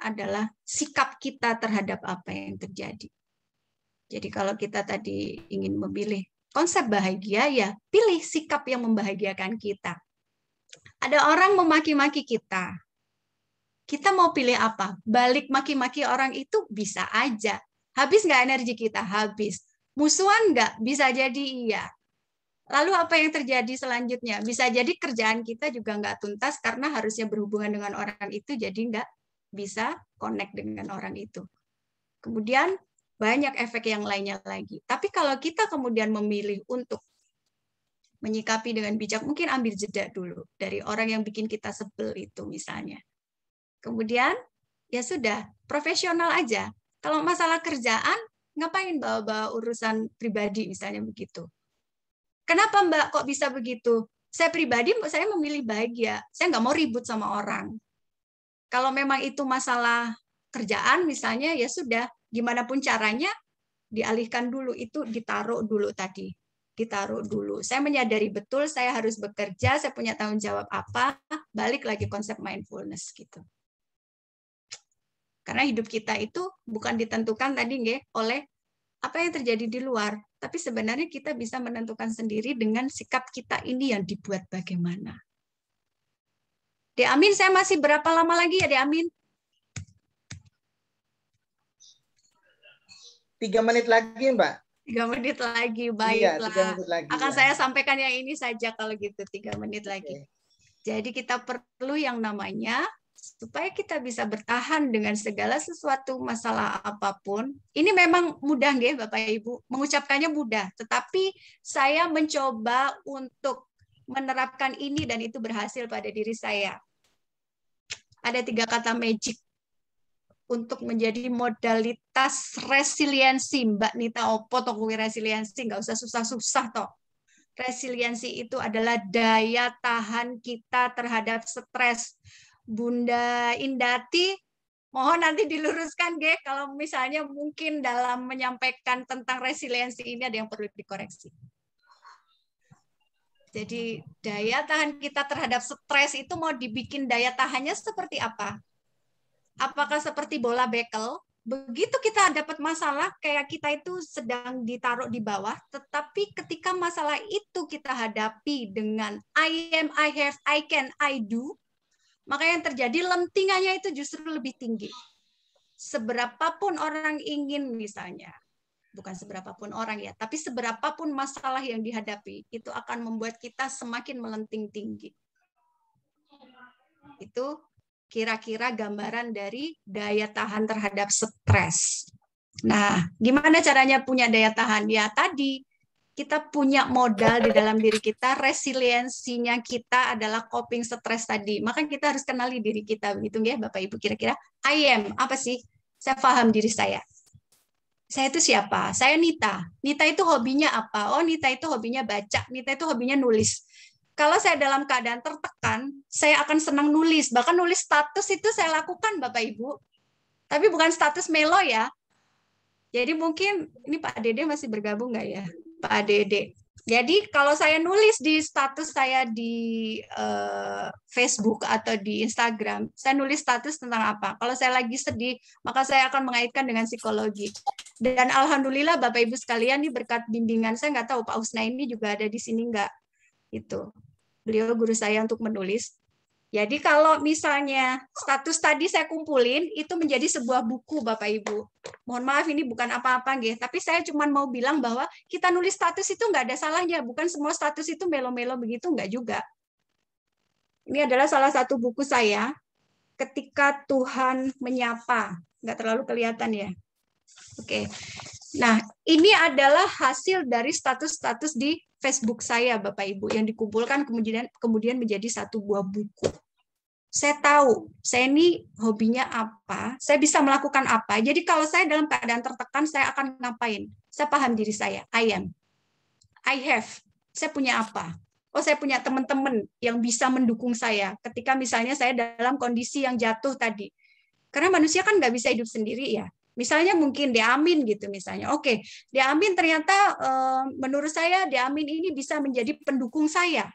adalah sikap kita terhadap apa yang terjadi. Jadi kalau kita tadi ingin memilih konsep bahagia, ya pilih sikap yang membahagiakan kita. Ada orang memaki-maki kita. Kita mau pilih apa? Balik maki-maki orang itu bisa aja. Habis nggak energi kita? Habis. Musuhan nggak? Bisa jadi iya. Lalu apa yang terjadi selanjutnya? Bisa jadi kerjaan kita juga nggak tuntas karena harusnya berhubungan dengan orang itu, jadi nggak bisa connect dengan orang itu. Kemudian banyak efek yang lainnya lagi. Tapi kalau kita kemudian memilih untuk menyikapi dengan bijak, mungkin ambil jeda dulu dari orang yang bikin kita sebel itu misalnya. Kemudian ya sudah, profesional aja. Kalau masalah kerjaan, ngapain bawa-bawa urusan pribadi misalnya begitu. Kenapa Mbak kok bisa begitu? Saya pribadi, saya memilih bahagia. Saya nggak mau ribut sama orang. Kalau memang itu masalah kerjaan misalnya, ya sudah, gimana pun caranya, dialihkan dulu, itu ditaruh dulu tadi. Ditaruh dulu. Saya menyadari betul saya harus bekerja, saya punya tanggung jawab apa, balik lagi konsep mindfulness gitu. Karena hidup kita itu bukan ditentukan tadi oleh apa yang terjadi di luar, tapi sebenarnya kita bisa menentukan sendiri dengan sikap kita ini yang dibuat bagaimana. De Amin, saya masih berapa lama lagi ya De Amin? 3 menit lagi Mbak. 3 menit lagi, baiklah. Iya, 3 menit lagi, akan saya sampaikan yang ini saja kalau gitu, 3 menit lagi. Jadi kita perlu yang namanya supaya kita bisa bertahan dengan segala sesuatu masalah apapun. Ini memang mudah nggih Bapak Ibu, mengucapkannya mudah, tetapi saya mencoba untuk menerapkan ini dan itu berhasil pada diri saya. Ada 3 kata magic untuk menjadi modalitas resiliensi. Mbak Nita, opo to kuwi resiliensi, nggak usah susah-susah toh. Resiliensi itu adalah daya tahan kita terhadap stres. Bunda Indati, mohon nanti diluruskan, Ge, kalau misalnya mungkin dalam menyampaikan tentang resiliensi ini ada yang perlu dikoreksi. Jadi daya tahan kita terhadap stres itu mau dibikin daya tahannya seperti apa? Apakah seperti bola bekel? Begitu kita dapat masalah, kayak kita itu sedang ditaruh di bawah, tetapi ketika masalah itu kita hadapi dengan I am, I have, I can, I do, maka yang terjadi lentingannya itu justru lebih tinggi. Seberapapun orang ingin misalnya, bukan seberapapun orang ya, tapi seberapapun masalah yang dihadapi, itu akan membuat kita semakin melenting tinggi. Itu kira-kira gambaran dari daya tahan terhadap stres. Nah, gimana caranya punya daya tahan? Ya tadi, kita punya modal di dalam diri kita, resiliensinya kita adalah coping stres tadi. Maka kita harus kenali diri kita, begitu ya Bapak Ibu, kira-kira I am, apa sih? Saya paham diri saya. Saya itu siapa? Saya Nita. Nita itu hobinya apa? Oh, Nita itu hobinya baca. Nita itu hobinya nulis. Kalau saya dalam keadaan tertekan, saya akan senang nulis. Bahkan nulis status itu saya lakukan, Bapak Ibu. Tapi bukan status melo ya. Jadi mungkin, ini Pak Dede masih bergabung nggak ya? Pak Dede. Jadi kalau saya nulis di status saya di Facebook atau di Instagram, saya nulis status tentang apa? Kalau saya lagi sedih, maka saya akan mengaitkan dengan psikologi. Dan alhamdulillah Bapak Ibu sekalian, ini berkat bimbingan, saya nggak tahu Pak Usna ini juga ada di sini nggak? Itu. Beliau guru saya untuk menulis. Jadi kalau misalnya status tadi saya kumpulin, itu menjadi sebuah buku Bapak Ibu. Mohon maaf ini bukan apa-apa, tapi saya cuma mau bilang bahwa kita nulis status itu nggak ada salahnya. Bukan semua status itu melo-melo begitu, nggak juga. Ini adalah salah satu buku saya, Ketika Tuhan Menyapa. Nggak terlalu kelihatan ya. Oke. Nah, ini adalah hasil dari status-status di Facebook saya, Bapak Ibu, yang dikumpulkan kemudian menjadi satu buah buku. Saya tahu, saya ini hobinya apa, saya bisa melakukan apa. Jadi kalau saya dalam keadaan tertekan, saya akan ngapain? Saya paham diri saya, I am. I have, saya punya apa? Oh, saya punya teman-teman yang bisa mendukung saya ketika misalnya saya dalam kondisi yang jatuh tadi. Karena manusia kan nggak bisa hidup sendiri ya. Misalnya mungkin Diamin gitu misalnya. Oke, Diamin ternyata menurut saya Diamin ini bisa menjadi pendukung saya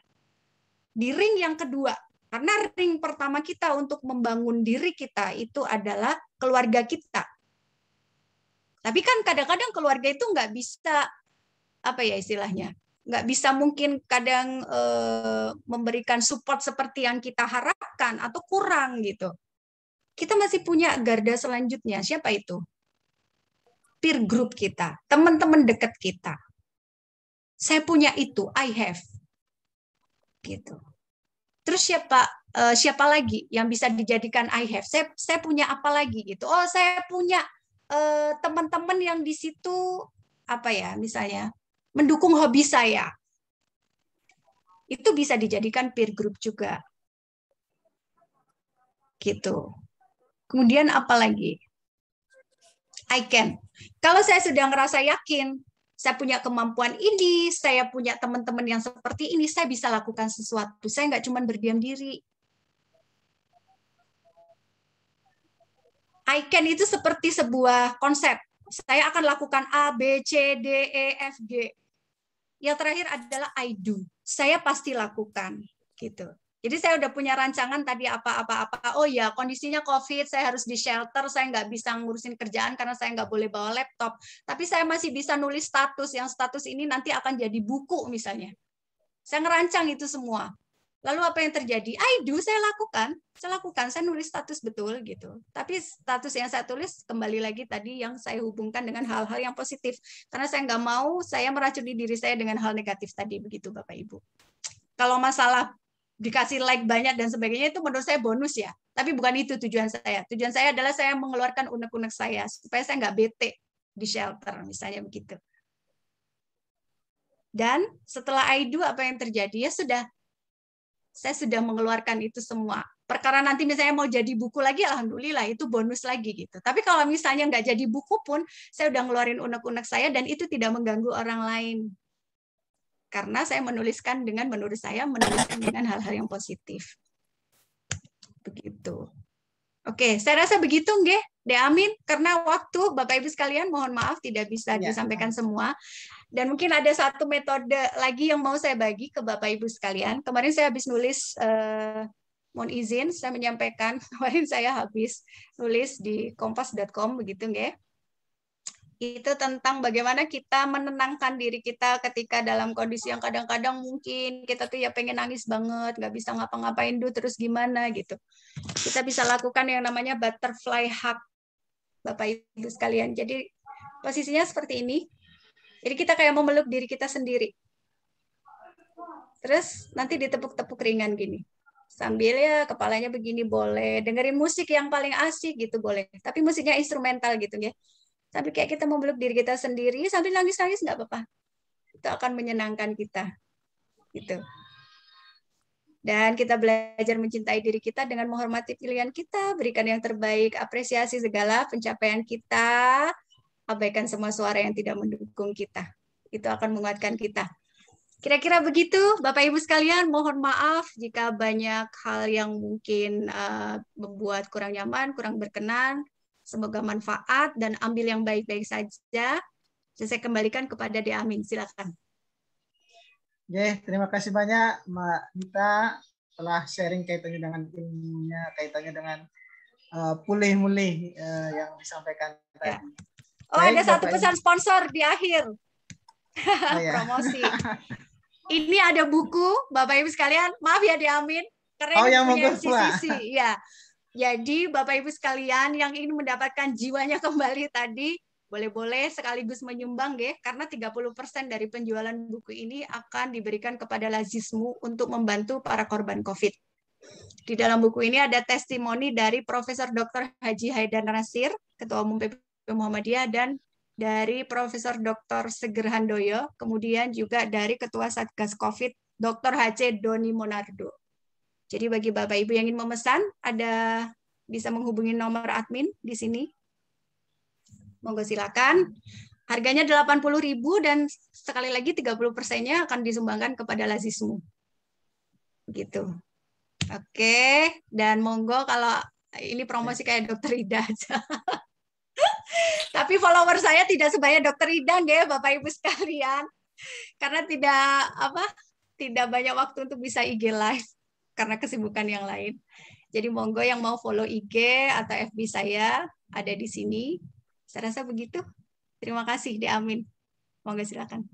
di ring yang kedua. Karena ring pertama kita untuk membangun diri kita itu adalah keluarga kita. Tapi kan kadang-kadang keluarga itu nggak bisa, apa ya istilahnya, nggak bisa mungkin kadang memberikan support seperti yang kita harapkan atau kurang gitu. Kita masih punya garda selanjutnya. Siapa itu? Peer group kita, teman-teman dekat kita. Saya punya itu, I have. Gitu. Terus siapa lagi yang bisa dijadikan I have? Saya punya apa lagi gitu? Oh, saya punya teman-teman yang di situ apa ya? Misalnya mendukung hobi saya. Itu bisa dijadikan peer group juga. Gitu. Kemudian apa lagi? I can. Kalau saya sudah ngerasa yakin, saya punya kemampuan ini, saya punya teman-teman yang seperti ini, saya bisa lakukan sesuatu. Saya nggak cuma berdiam diri. I can itu seperti sebuah konsep. Saya akan lakukan A, B, C, D, E, F, G. Yang terakhir adalah I do. Saya pasti lakukan. Gitu. Jadi saya udah punya rancangan tadi apa-apa. Oh ya, kondisinya COVID, saya harus di shelter, saya nggak bisa ngurusin kerjaan karena saya nggak boleh bawa laptop. Tapi saya masih bisa nulis status, yang status ini nanti akan jadi buku misalnya. Saya ngerancang itu semua. Lalu apa yang terjadi? I do, saya lakukan, saya nulis status betul gitu. Tapi status yang saya tulis kembali lagi tadi yang saya hubungkan dengan hal-hal yang positif. Karena saya nggak mau saya meracuni diri saya dengan hal negatif tadi begitu Bapak Ibu. Kalau masalah dikasih like banyak dan sebagainya, itu menurut saya bonus ya. Tapi bukan itu tujuan saya. Tujuan saya adalah saya mengeluarkan unek-unek saya supaya saya nggak bete di shelter, misalnya begitu. Dan setelah I do, apa yang terjadi? Ya sudah, saya sudah mengeluarkan itu semua. Perkara nanti misalnya mau jadi buku lagi, alhamdulillah itu bonus lagi gitu. Tapi kalau misalnya nggak jadi buku pun, saya udah ngeluarin unek-unek saya dan itu tidak mengganggu orang lain. Karena saya menuliskan dengan, menurut saya, menuliskan dengan hal-hal yang positif. Begitu. Oke, saya rasa begitu nggih, De Amin. Karena waktu, Bapak Ibu sekalian, mohon maaf tidak bisa disampaikan semua. Dan mungkin ada satu metode lagi yang mau saya bagi ke Bapak Ibu sekalian. Kemarin saya habis nulis, mohon izin, saya menyampaikan, kemarin saya habis nulis di kompas.com, begitu nggih. Itu tentang bagaimana kita menenangkan diri kita ketika dalam kondisi yang kadang-kadang mungkin kita tuh ya pengen nangis banget, nggak bisa ngapa-ngapain dulu, terus gimana gitu. Kita bisa lakukan yang namanya butterfly hug, Bapak Ibu sekalian. Jadi posisinya seperti ini. Jadi kita kayak memeluk diri kita sendiri. Terus nanti ditepuk-tepuk ringan gini. Sambil ya kepalanya begini boleh. Dengerin musik yang paling asik gitu boleh. Tapi musiknya instrumental gitu ya. Sambil kayak kita memeluk diri kita sendiri, sambil nangis-nangis nggak apa-apa. Itu akan menyenangkan kita. Gitu. Dan kita belajar mencintai diri kita dengan menghormati pilihan kita, berikan yang terbaik, apresiasi segala pencapaian kita, abaikan semua suara yang tidak mendukung kita. Itu akan menguatkan kita. Kira-kira begitu, Bapak Ibu sekalian, mohon maaf jika banyak hal yang mungkin membuat kurang nyaman, kurang berkenan. Semoga manfaat dan ambil yang baik-baik saja. Saya kembalikan kepada De Amin, silakan. Oke, terima kasih banyak Mbak Nita telah sharing kaitannya dengan ilmunya, kaitannya dengan pulih-mulih yang disampaikan tadi. Ya. Oh, baik, ada satu pesan sponsor di akhir. Oh, ya. Promosi. Ini ada buku, Bapak Ibu sekalian. Maaf ya De Amin, karena ini punya MCCC. Ya. Jadi Bapak Ibu sekalian yang ingin mendapatkan jiwanya kembali tadi, boleh-boleh sekaligus menyumbang ya, karena 30% dari penjualan buku ini akan diberikan kepada Lazismu untuk membantu para korban COVID. Di dalam buku ini ada testimoni dari Profesor Dr. Haji Haidar Nasir, Ketua Umum PP Muhammadiyah, dan dari Profesor Dr. Seger Handoyo, kemudian juga dari Ketua Satgas COVID, Dr. HC Doni Monardo. Jadi bagi Bapak Ibu yang ingin memesan, ada bisa menghubungi nomor admin di sini. Monggo silakan. Harganya 80.000 dan sekali lagi 30%-nya akan disumbangkan kepada Lazismu. Begitu. Oke, dan monggo kalau ini promosi kayak Dokter Ida aja. Tapi follower saya tidak sebanyak Dokter Ida nggih, Bapak Ibu sekalian. Karena tidak banyak waktu untuk bisa IG live karena kesibukan yang lain. Jadi monggo yang mau follow IG atau FB saya ada di sini. Saya rasa begitu. Terima kasih, De Amin. Monggo silakan.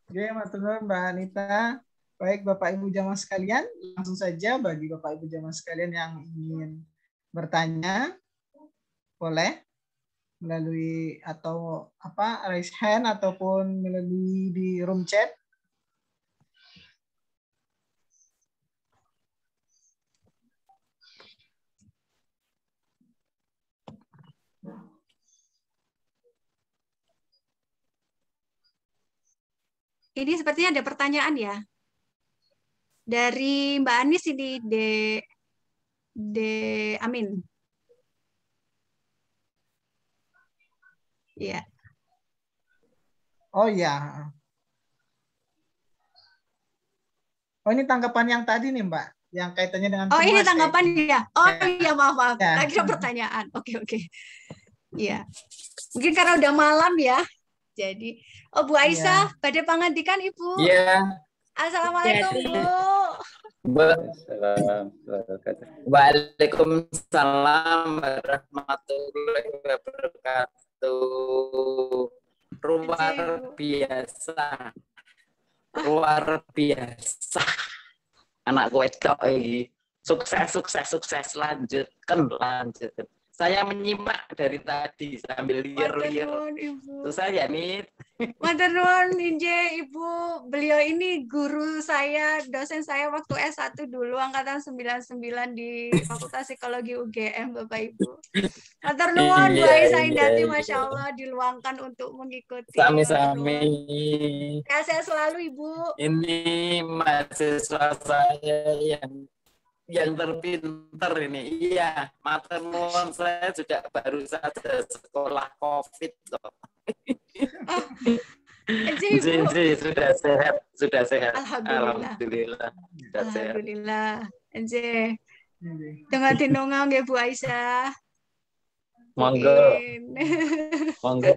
Oke, matur nuwun Mbak Anita. Baik Bapak Ibu jamaah sekalian, langsung saja bagi Bapak Ibu jamaah sekalian yang ingin bertanya, boleh melalui atau raise hand ataupun melalui di room chat. Ini sepertinya ada pertanyaan ya. Dari Mbak Anis ini, De Amin. Iya. Oh ya. Oh ini tanggapan yang tadi nih Mbak, yang kaitannya dengan cemas. Oh ini tanggapan ya. Oh iya maaf. Ya. Lagi ada pertanyaan. Oke. Iya. Mungkin karena udah malam ya. Jadi, Bu Aisyah, pada pangandikan Ibu. Iya. Assalamualaikum Bu. Waalaikumsalam warahmatullahi wabarakatuh. Luar biasa. Anak wedok ini sukses lanjut. Saya menyimak dari tadi sambil liar-liar. Susah ya, Nit. Matur nuwun Inje Ibu. Beliau ini guru saya, dosen saya waktu S1 dulu angkatan 99 di Fakultas Psikologi UGM, Bapak Ibu. Matur nuwun Bu Aisyah Indati, Masya Allah diluangkan untuk mengikuti. Sami-sami. Sehat selalu Ibu. Ini mahasiswa saya yang terpinter ini. Iya, matur nuwun, saya juga baru saja sekolah COVID kok. Sudah sehat. Alhamdulillah. Alhamdulillah. Enje. Dengan tinongang ya Bu Aisyah. Monggo. Monggo.